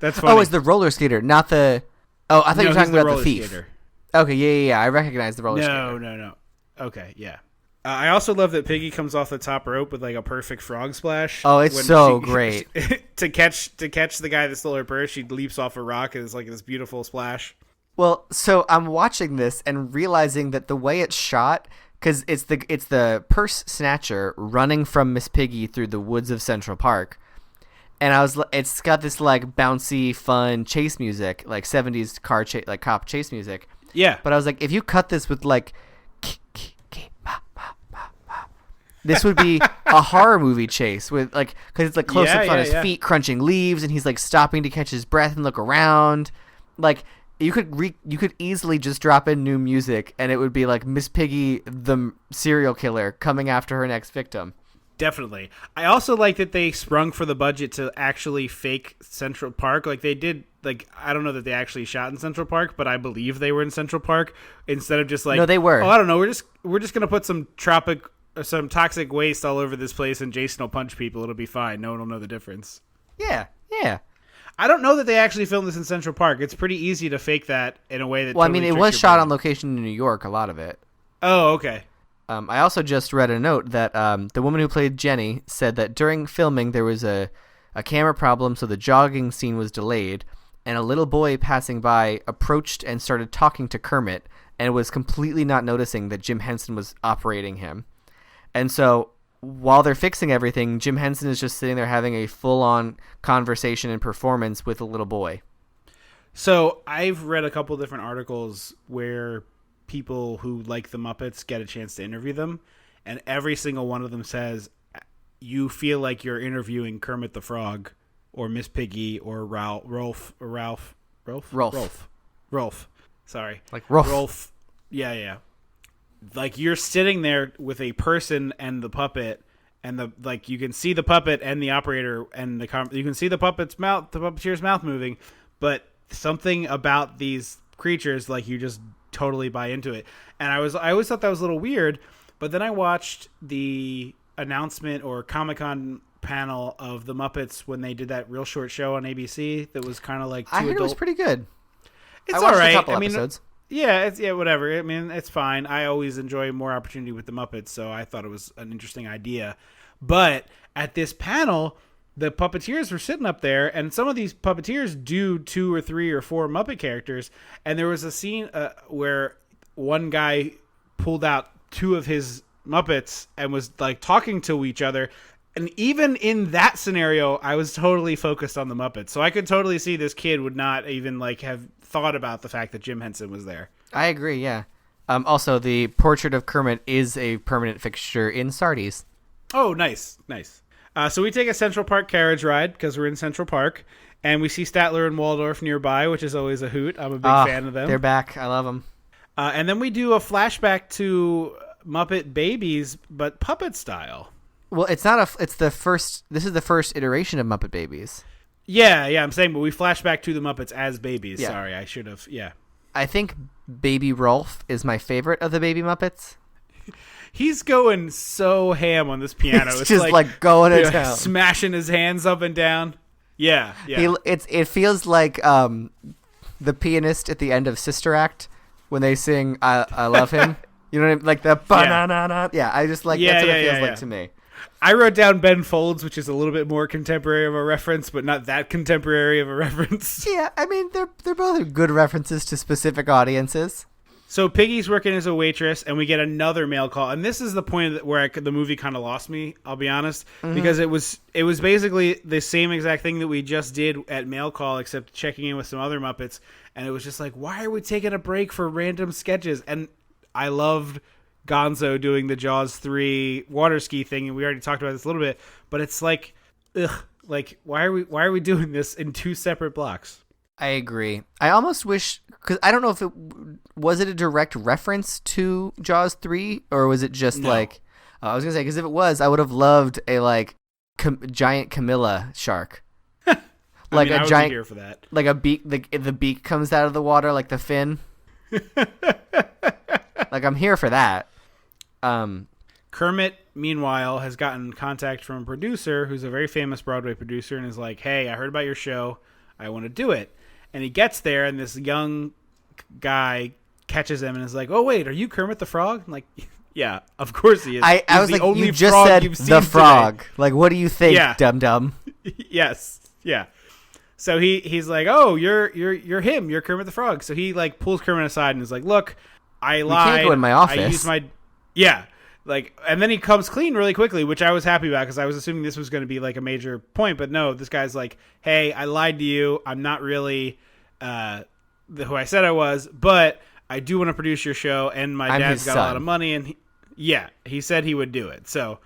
That's funny. Oh, it's the roller skater, not the... Oh, I thought you were talking about the thief. Skater. Okay, yeah. I recognize the roller skater. No. Okay, yeah. I also love that Piggy comes off the top rope with like a perfect frog splash. Oh, it's so great. to catch the guy that stole her purse, she leaps off a rock and it's like this beautiful splash. Well, so I'm watching this and realizing that the way it's shot... Because it's the purse snatcher running from Miss Piggy through the woods of Central Park, and it's got this like bouncy, fun chase music, like 70s cop chase music. Yeah. But I was like, if you cut this with like, this would be a horror movie chase with like, because it's like close ups on his feet crunching leaves, and he's like stopping to catch his breath and look around, like. You could easily just drop in new music and it would be like Miss Piggy, the serial killer, coming after her next victim. Definitely. I also like that they sprung for the budget to actually fake Central Park. Like they did, like, I don't know that they actually shot in Central Park, but I believe they were in Central Park instead of just like, No, they were. Oh, I don't know. We're just going to put some toxic waste all over this place and Jason will punch people. It'll be fine. No one will know the difference. Yeah. I don't know that they actually filmed this in Central Park. It's pretty easy to fake that in a way that Well, totally I mean, it tricks was your shot brain. on location in New York, a lot of it. Oh, okay. I also just read a note that the woman who played Jenny said that during filming there was a camera problem, so the jogging scene was delayed, and a little boy passing by approached and started talking to Kermit and was completely not noticing that Jim Henson was operating him. And so while they're fixing everything, Jim Henson is just sitting there having a full-on conversation and performance with a little boy. So I've read a couple different articles where people who like the Muppets get a chance to interview them, and every single one of them says you feel like you're interviewing Kermit the Frog or Miss Piggy or Rolf. Sorry. Like Rolf. Rolf. Yeah. Like you're sitting there with a person and the puppet, and you can see the puppet and the operator and you can see the puppeteer's mouth moving, but something about these creatures, like, you just totally buy into it. And I always thought that was a little weird, but then I watched the announcement or Comic-Con panel of the Muppets when they did that real short show on ABC that was kind of like I heard it was pretty good. It's I watched all right. a couple I mean, episodes. yeah, whatever. I mean, it's fine. I always enjoy more opportunity with the Muppets, so I thought it was an interesting idea. But at this panel, the puppeteers were sitting up there, and some of these puppeteers do 2 or 3 or 4 Muppet characters, and there was a scene where one guy pulled out 2 of his Muppets and was like talking to each other. And even in that scenario, I was totally focused on the Muppets. So I could totally see this kid would not even like have thought about the fact that Jim Henson was there. I agree, yeah. Also, the portrait of Kermit is a permanent fixture in Sardi's. Oh, nice. So we take a Central Park carriage ride because we're in Central Park, and we see Statler and Waldorf nearby, which is always a hoot. I'm a big fan of them. They're back. I love them. And then we do a flashback to Muppet Babies, but puppet style. Well, it's not it's the first. This is the first iteration of Muppet Babies. Yeah, I'm saying, but we flash back to the Muppets as babies. Yeah. Sorry, I should have. Yeah. I think Baby Rolf is my favorite of the Baby Muppets. He's going so ham on this piano. It's just like going to town, smashing his hands up and down. Yeah. It feels like the pianist at the end of Sister Act when they sing "I Love Him." You know what I mean? Like the banana. Yeah, I just like that's what it feels like to me. I wrote down Ben Folds, which is a little bit more contemporary of a reference, but not that contemporary of a reference. Yeah, I mean they're both good references to specific audiences. So Piggy's working as a waitress, and we get another mail call, and this is the point where the movie kind of lost me. I'll be honest, because it was basically the same exact thing that we just did at mail call, except checking in with some other Muppets, and it was just like, why are we taking a break for random sketches? And I loved Gonzo doing the Jaws 3 water ski thing, and we already talked about this a little bit, but it's like, ugh, like why are we doing this in 2 separate blocks? I agree. I almost wish, because I don't know if was it a direct reference to Jaws 3, or was it just like, I was gonna say, because if it was, I would have loved a giant Camilla shark, like I a would giant be here for that, like a beak. The beak comes out of the water like the fin. Like I'm here for that. Kermit, meanwhile, has gotten contact from a producer who's a very famous Broadway producer and is like, hey, I heard about your show. I want to do it. And he gets there, and this young guy catches him and is like, oh, wait, are you Kermit the Frog? I'm like, yeah, of course he is. I was the like, only you just frog said you've seen the frog. today. Like, what do you think, Yeah. dum-dum? Yes. Yeah. So he's like, oh, you're him. You're Kermit the Frog. So he like pulls Kermit aside and is like, look, I lied. You can't go in my office. I used my yeah. Like, and then he comes clean really quickly, which I was happy about because I was assuming this was going to be like a major point. But no, this guy's like, hey, I lied to you. I'm not really who I said I was, but I do want to produce your show, and my dad's got a lot of money, and he said he would do it. So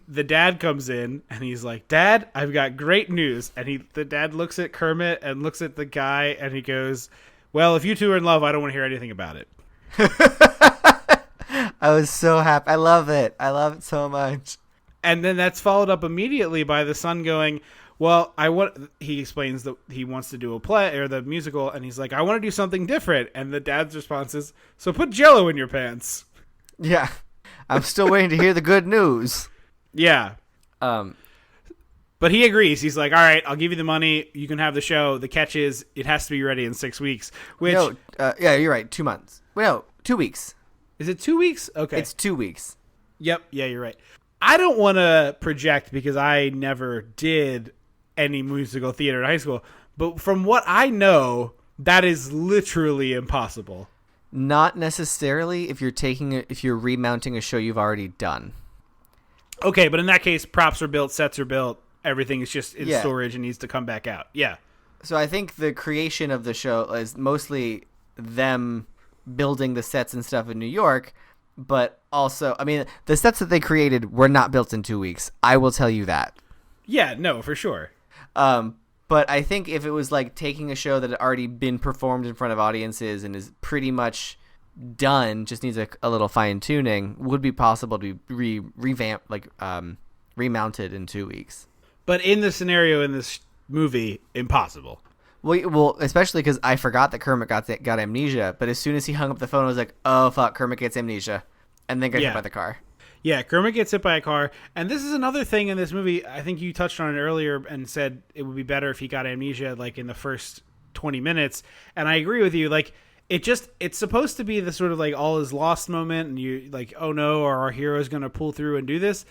the dad comes in, and he's like, Dad, I've got great news. And the dad looks at Kermit and looks at the guy, and he goes, well, if you two are in love, I don't want to hear anything about it. I was so happy. I love it. I love it so much. And then that's followed up immediately by the son going, well, he explains that he wants to do a play or the musical, and he's like, I want to do something different. And the dad's response is, so put Jell-O in your pants. Yeah. I'm still waiting to hear the good news. Yeah. Um, But he agrees. He's like, all right, I'll give you the money. You can have the show. The catch is it has to be ready in 6 weeks. Which yeah, you're right. 2 months. Well, no, 2 weeks. is it 2 weeks? Okay. It's 2 weeks. Yep. Yeah, you're right. I don't want to project because I never did any musical theater in high school. But from what I know, that is literally impossible. Not necessarily if you're remounting a show you've already done. Okay, but in that case, props are built, sets are built. Everything is just in storage and needs to come back out. Yeah. So I think the creation of the show is mostly them building the sets and stuff in New York, but also, I mean, the sets that they created were not built in 2 weeks. I will tell you that. Yeah, no, for sure. But I think if it was like taking a show that had already been performed in front of audiences and is pretty much done, just needs a little fine tuning, would be possible to be revamped, like remounted in 2 weeks. But in the scenario in this movie, impossible. Well, especially because I forgot that Kermit got amnesia, but as soon as he hung up the phone, I was like, oh, fuck, Kermit gets amnesia. And then got hit by the car. Yeah, Kermit gets hit by a car. And this is another thing in this movie. I think you touched on it earlier and said it would be better if he got amnesia like in the first 20 minutes. And I agree with you. Like, it's supposed to be the sort of like all is lost moment. And you like, oh no, our hero is going to pull through and do this.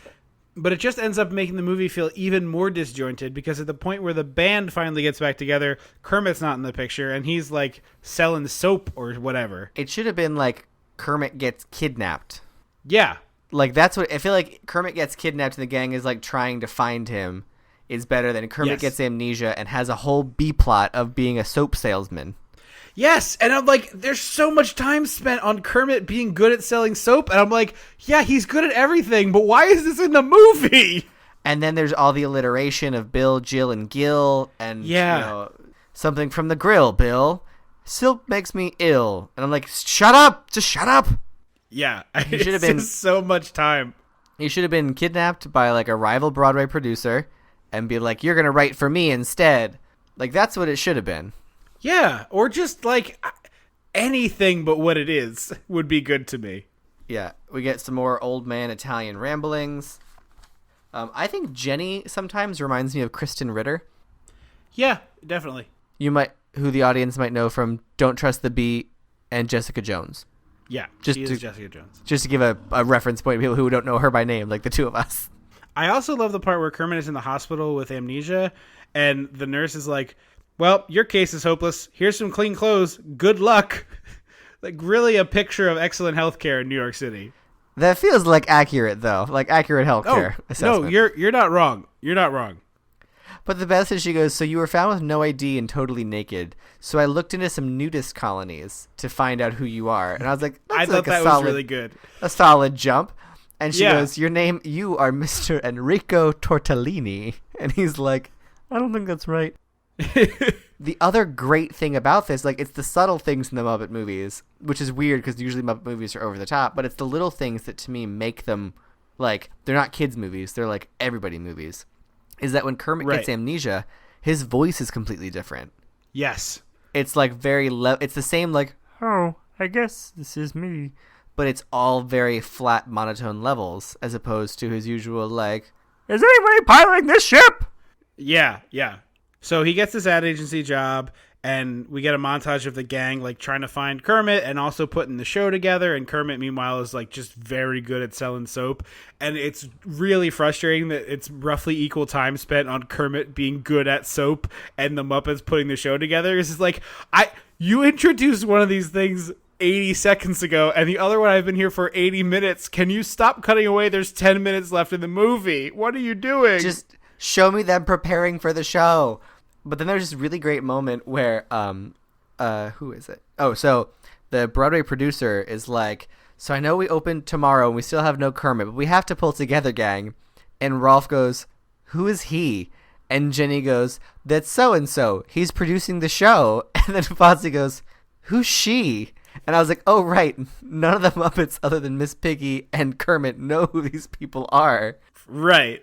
But it just ends up making the movie feel even more disjointed because at the point where the band finally gets back together, Kermit's not in the picture and he's like selling soap or whatever. It should have been like Kermit gets kidnapped. Yeah. Like that's what I feel like. Kermit gets kidnapped and the gang is like trying to find him is better than Kermit gets amnesia and has a whole B plot of being a soap salesman. Yes, and I'm like, there's so much time spent on Kermit being good at selling soap, and I'm like, yeah, he's good at everything, but why is this in the movie? And then there's all the alliteration of Bill, Jill, and Gil, and something from the grill, Bill. Soap makes me ill. And I'm like, shut up! Just shut up! Yeah, He should have been so much time. He should have been kidnapped by like a rival Broadway producer and be like, you're going to write for me instead. Like, that's what it should have been. Yeah, or just like anything but what it is would be good to me. Yeah, we get some more old man Italian ramblings. I think Jenny sometimes reminds me of Kristen Ritter. Yeah, definitely. Who the audience might know from Don't Trust the Bee and Jessica Jones. Yeah, she is Jessica Jones. Just to give a reference point to people who don't know her by name, like the two of us. I also love the part where Kermit is in the hospital with amnesia, and the nurse is like, well, your case is hopeless. Here's some clean clothes. Good luck. Like, really a picture of excellent healthcare in New York City. That feels like accurate, though. Like accurate healthcare assessment. No, you're not wrong. You're not wrong. But the best is she goes, so you were found with no ID and totally naked. So I looked into some nudist colonies to find out who you are. And I was like, I thought that was really good. A solid jump. And she goes, you are Mr. Enrico Tortellini. And he's like, I don't think that's right. The other great thing about this, like, it's the subtle things in the Muppet movies, which is weird because usually Muppet movies are over the top, but it's the little things that to me make them, like, they're not kids movies, they're like everybody movies, is that when Kermit gets amnesia, his voice is completely different. Yes. It's like it's the same, like, oh, I guess this is me, but it's all very flat monotone levels as opposed to his usual, like, is anybody piloting this ship? Yeah. So he gets this ad agency job, and we get a montage of the gang like trying to find Kermit and also putting the show together. And Kermit, meanwhile, is like just very good at selling soap. And it's really frustrating that it's roughly equal time spent on Kermit being good at soap and the Muppets putting the show together. It's just like, you introduced one of these things 80 seconds ago, and the other one I've been here for 80 minutes. Can you stop cutting away? There's 10 minutes left in the movie. What are you doing? Just show me them preparing for the show. But then there's this really great moment where, who is it? Oh, so the Broadway producer is like, so I know we open tomorrow and we still have no Kermit, but we have to pull together, gang. And Rolf goes, who is he? And Jenny goes, that's so-and-so. He's producing the show. And then Fonzie goes, who's she? And I was like, oh, right. None of the Muppets other than Miss Piggy and Kermit know who these people are. Right.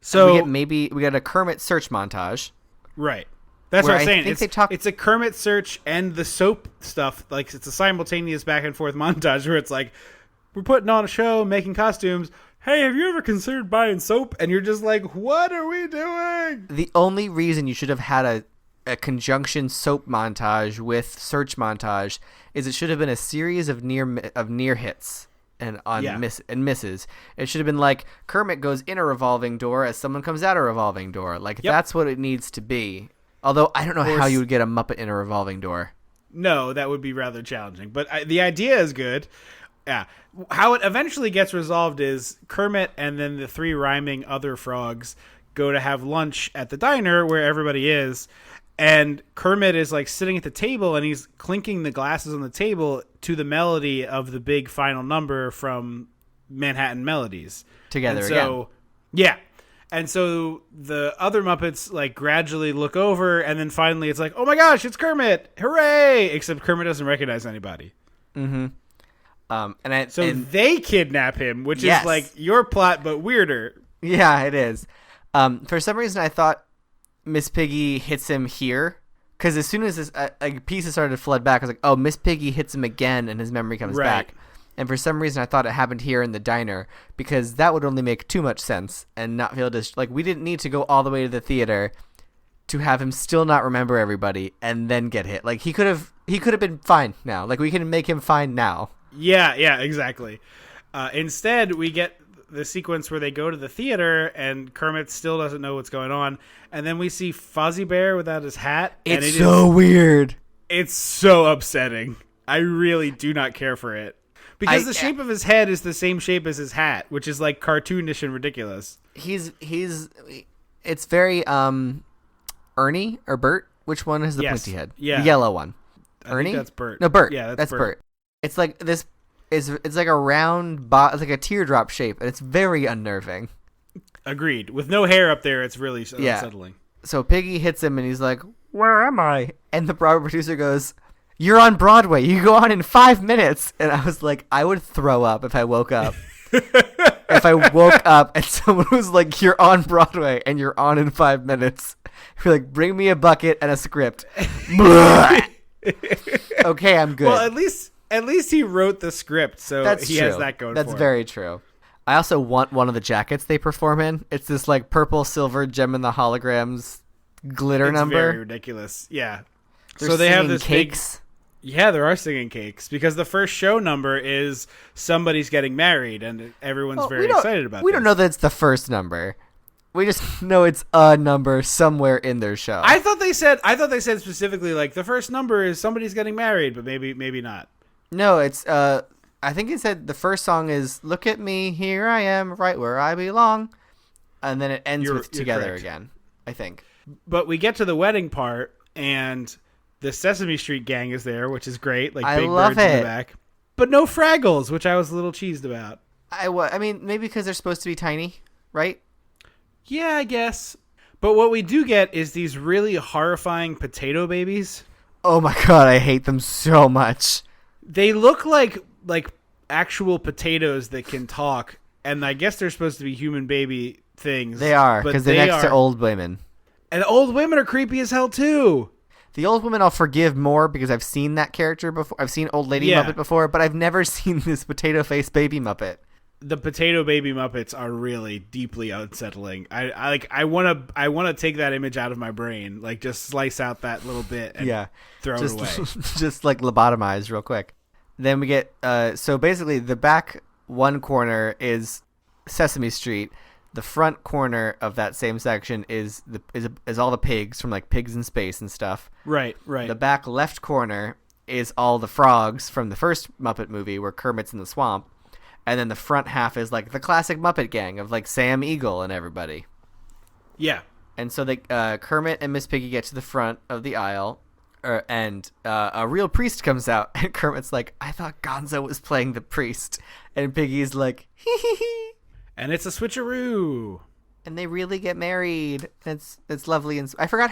So So we get a Kermit search montage. right. That's Where what I'm I saying. think they talk- It's a Kermit search and the soap stuff. Like, it's a simultaneous back and forth montage where it's like, we're putting on a show, making costumes. Hey, have you ever considered buying soap? And you're just like, what are we doing? The only reason you should have had a conjunction soap montage with search montage is it should have been a series of near hits and misses. It should have been like Kermit goes in a revolving door as someone comes out a revolving door. Like, that's what it needs to be. Although I don't know how you would get a Muppet in a revolving door. No, that would be rather challenging. But the idea is good. Yeah. How it eventually gets resolved is Kermit and then the three rhyming other frogs go to have lunch at the diner where everybody is. And Kermit is like sitting at the table and he's clinking the glasses on the table to the melody of the big final number from Manhattan Melodies. Together again. Yeah. And so the other Muppets like gradually look over, and then finally it's like, oh my gosh, it's Kermit! Hooray! Except Kermit doesn't recognize anybody. Mm-hmm. And they kidnap him, which Yes. is like your plot, but weirder. Yeah, it is. For some reason, I thought Miss Piggy hits him here. Because as soon as this pieces started to flood back, I was like, oh, Miss Piggy hits him again and his memory comes back. And for some reason, I thought it happened here in the diner because that would only make too much sense and not feel we didn't need to go all the way to the theater to have him still not remember everybody and then get hit. Like, he could have been fine now. Like, we can make him fine now. Yeah, exactly. Instead, we get the sequence where they go to the theater and Kermit still doesn't know what's going on. And then we see Fozzie Bear without his hat. It's so weird. It's so upsetting. I really do not care for it. Because the shape of his head is the same shape as his hat, which is like cartoonish and ridiculous. It's very Ernie or Bert. Which one is the pointy head? Yeah. The yellow one. I Ernie? think that's Bert. No, Bert. Yeah, that's Bert. It's like this it's like a round it's like a teardrop shape, and it's very unnerving. Agreed. With no hair up there, it's really unsettling. So Piggy hits him and he's like, "Where am I?" And the Broadway producer goes, "You're on Broadway. You go on in 5 minutes." And I was like, I would throw up if I woke up. If I woke up and someone was like, "You're on Broadway and you're on in 5 minutes." You're like, "Bring me a bucket and a script." Okay, I'm good. Well, at least he wrote the script, so That's he true. has that going for him. That's very true. I also want one of the jackets they perform in. It's this like purple, silver, gem in the holograms glitter number. It's very ridiculous. Yeah. They're so they have singing this cakes. Yeah, there are singing cakes because the first show number is somebody's getting married and everyone's very excited about it. We don't know that it's the first number. We just know it's a number somewhere in their show. I thought they said specifically like the first number is somebody's getting married, but maybe not. No, it's I think it said the first song is "Look at me, here I am, right where I belong," and then it ends with "Together correct. Again." I think. But we get to the wedding part and the Sesame Street gang is there, which is great. Like I big love birds in it. the back, but no Fraggles, which I was a little cheesed about. I mean, maybe because they're supposed to be tiny, right? Yeah, I guess. But what we do get is these really horrifying potato babies. Oh my god, I hate them so much. They look like actual potatoes that can talk, and I guess they're supposed to be human baby things. They are, but because they're next to old women. And old women are creepy as hell too. The old women I'll forgive more because I've seen that character before. I've seen Old Lady Muppet before, but I've never seen this potato face baby Muppet. The potato baby Muppets are really deeply unsettling. I want to take that image out of my brain, like just slice out that little bit and throw it away. Just like lobotomize real quick. Then we get so basically the back one corner is Sesame Street. The front corner of that same section is all the pigs from like Pigs in Space and stuff. Right. The back left corner is all the frogs from the first Muppet movie where Kermit's in the swamp. And then the front half is like the classic Muppet gang of like Sam Eagle and everybody. Yeah. And so they Kermit and Miss Piggy get to the front of the aisle, and a real priest comes out, and Kermit's like, "I thought Gonzo was playing the priest," and Piggy's like, "Hee hee hee." And it's a switcheroo. And they really get married. It's lovely, and I forgot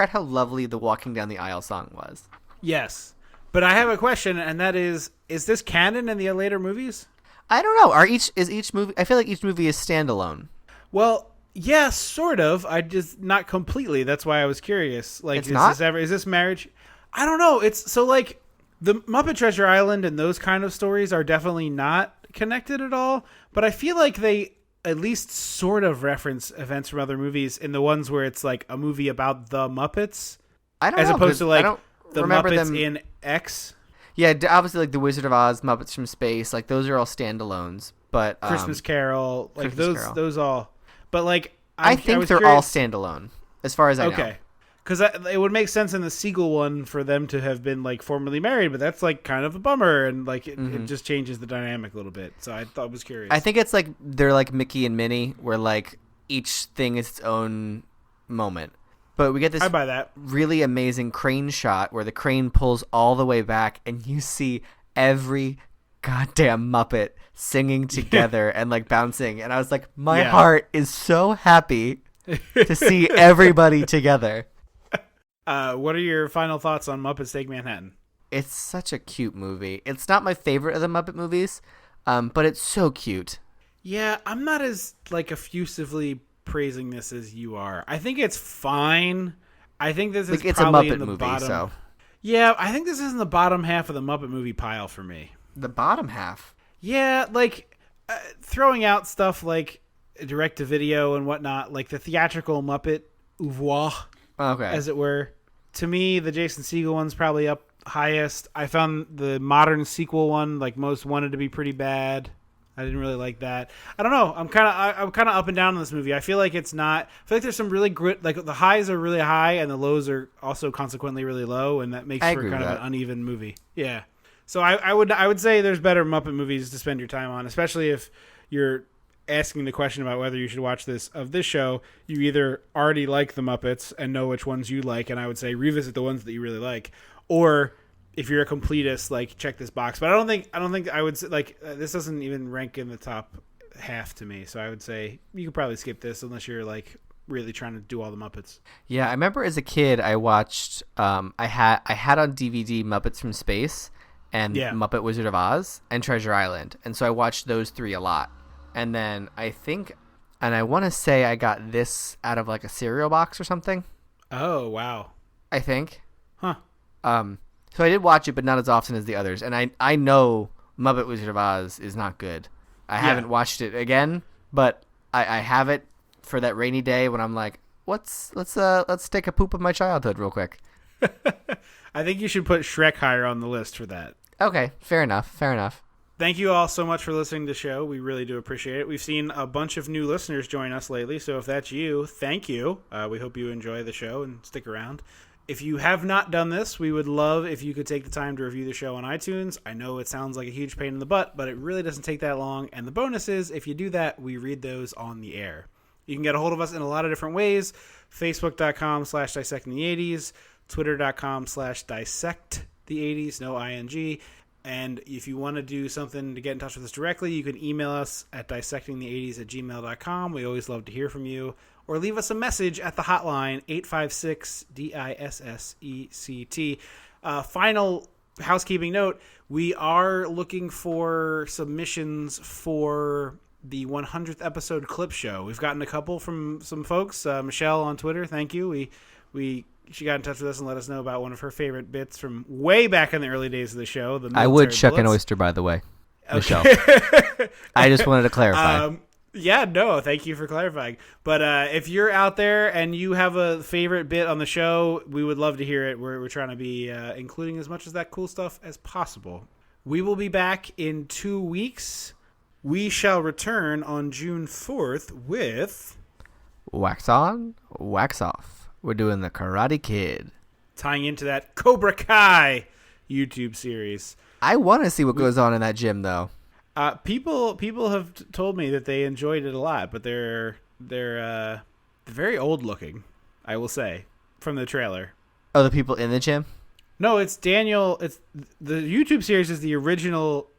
how lovely the Walking Down the Aisle song was. Yes, but I have a question, and that is this canon in the later movies? I don't know. Is each movie? I feel like each movie is standalone. Well, yeah, sort of. I just not completely. That's why I was curious. Like, It's not? is this marriage? I don't know. It's so like the Muppet Treasure Island and those kind of stories are definitely not connected at all. But I feel like they at least sort of reference events from other movies in the ones where it's like a movie about the Muppets, I don't as know, opposed 'cause to I like don't the remember Muppets them in X, Yeah, obviously, like the Wizard of Oz, Muppets from Space, like those are all standalones. But Christmas Carol, like Christmas Carol. those all. But like I think was they're all curious- standalone, as far as I know. Okay. Because it would make sense in the Siegel one for them to have been like formerly married, but that's like kind of a bummer, and like it just changes the dynamic a little bit. So I thought it was curious. I think it's like they're like Mickey and Minnie, where like each thing is its own moment. But we get this I buy that. really amazing crane shot where the crane pulls all the way back, and you see every goddamn Muppet singing together and like bouncing. And I was like, my Yeah. heart is so happy to see everybody together. What are your final thoughts on Muppets Take Manhattan? It's such a cute movie. It's not my favorite of the Muppet movies, but it's so cute. Yeah, I'm not as like effusively praising this as you are. I think it's fine. I think this is Like, it's a probably Muppet in the movie, bottom. so Yeah, I think this is in the bottom half of the Muppet movie pile for me. the bottom half. Yeah, like throwing out stuff like direct to video and whatnot, like the theatrical Muppet oeuvre, Okay. as it were. To me, the Jason Segel one's probably up highest. I found the modern sequel one, like most wanted to be pretty bad. I didn't really like that. I don't know. I'm kind of up and down on this movie. I feel like it's not. I feel like there's some really great. Like the highs are really high and the lows are also consequently really low, and that makes I for agree kind with of that. an uneven movie. Yeah. So I would say there's better Muppet movies to spend your time on, especially if you're asking the question about whether you should watch this show. You either already like the Muppets and know which ones you like, and I would say revisit the ones that you really like, or if you're a completist, like check this box. But I don't think I would say, like this doesn't even rank in the top half to me. So I would say you could probably skip this unless you're like really trying to do all the Muppets. Yeah, I remember as a kid I watched I had on DVD Muppets from Space and Yeah. Muppet Wizard of Oz and Treasure Island. And so I watched those three a lot. And then I want to say I got this out of like a cereal box or something, Oh wow, I think. huh? So I did watch it, but not as often as the others. And I know Muppet Wizard of Oz is not good. I haven't watched it again, but I have it for that rainy day when I'm like, let's take a poop of my childhood real quick. I think you should put Shrek higher on the list for that. Okay, fair enough. Thank you all so much for listening to the show. We really do appreciate it. We've seen a bunch of new listeners join us lately, so if that's you, thank you. We hope you enjoy the show and stick around. If you have not done this, we would love if you could take the time to review the show on iTunes. I know it sounds like a huge pain in the butt, but it really doesn't take that long. And the bonus is, if you do that, we read those on the air. You can get a hold of us in a lot of different ways. Facebook.com/dissectingthe80s, Twitter.com/dissectthe80s, no ING. And if you want to do something to get in touch with us directly, you can email us at dissectingthe80s@gmail.com. We always love to hear from you. Or leave us a message at the hotline, 856-DISSECT. Final housekeeping note, we are looking for submissions for the 100th episode clip show. We've gotten a couple from some folks. Michelle on Twitter, thank you. She got in touch with us and let us know about one of her favorite bits from way back in the early days of the show. The I would military chuck an bullets. oyster, by the way, Okay. Michelle. I just wanted to clarify. Yeah, no, thank you for clarifying. But if you're out there and you have a favorite bit on the show, we would love to hear it. We're trying to be including as much of that cool stuff as possible. We will be back in 2 weeks. We shall return on June 4th with Wax on, wax off. We're doing the Karate Kid. tying into that Cobra Kai YouTube series. I want to see what goes on in that gym, though. People have told me that they enjoyed it a lot, but they're very old looking, I will say, from the trailer. Oh, the people in the gym? No, it's Daniel. It's the YouTube series is the original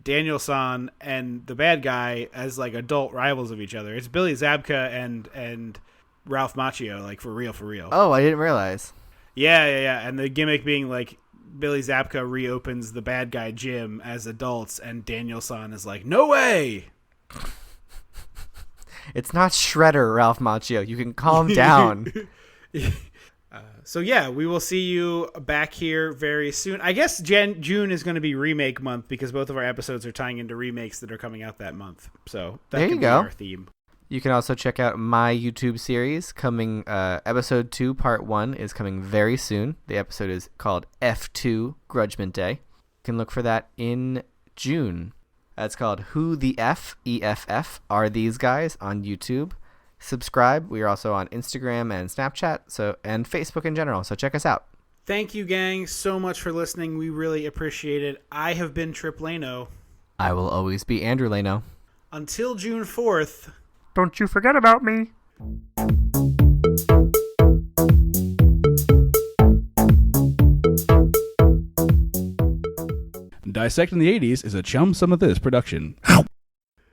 Daniel-san and the bad guy as like adult rivals of each other. It's Billy Zabka and Ralph Macchio, like for real. Oh, I didn't realize. Yeah. And the gimmick being like Billy Zabka reopens the bad guy gym as adults, and Daniel-san is like, no way! It's not Shredder, Ralph Macchio. You can calm down. So yeah, we will see you back here very soon. I guess June is going to be remake month because both of our episodes are tying into remakes that are coming out that month. So that There can you be go. our theme. You can also check out my YouTube series coming. Episode 2, Part 1 is coming very soon. The episode is called F2 Grudgment Day. You can look for that in June. That's called Who the F, EFF, Are These Guys on YouTube. Subscribe. We are also on Instagram and Snapchat and Facebook in general, so check us out. Thank you, gang, so much for listening. We really appreciate it. I have been Trip Lano. I will always be Andrew Lano. Until June 4th. Don't you forget about me. Dissecting the 80s is a Chum Some of This production.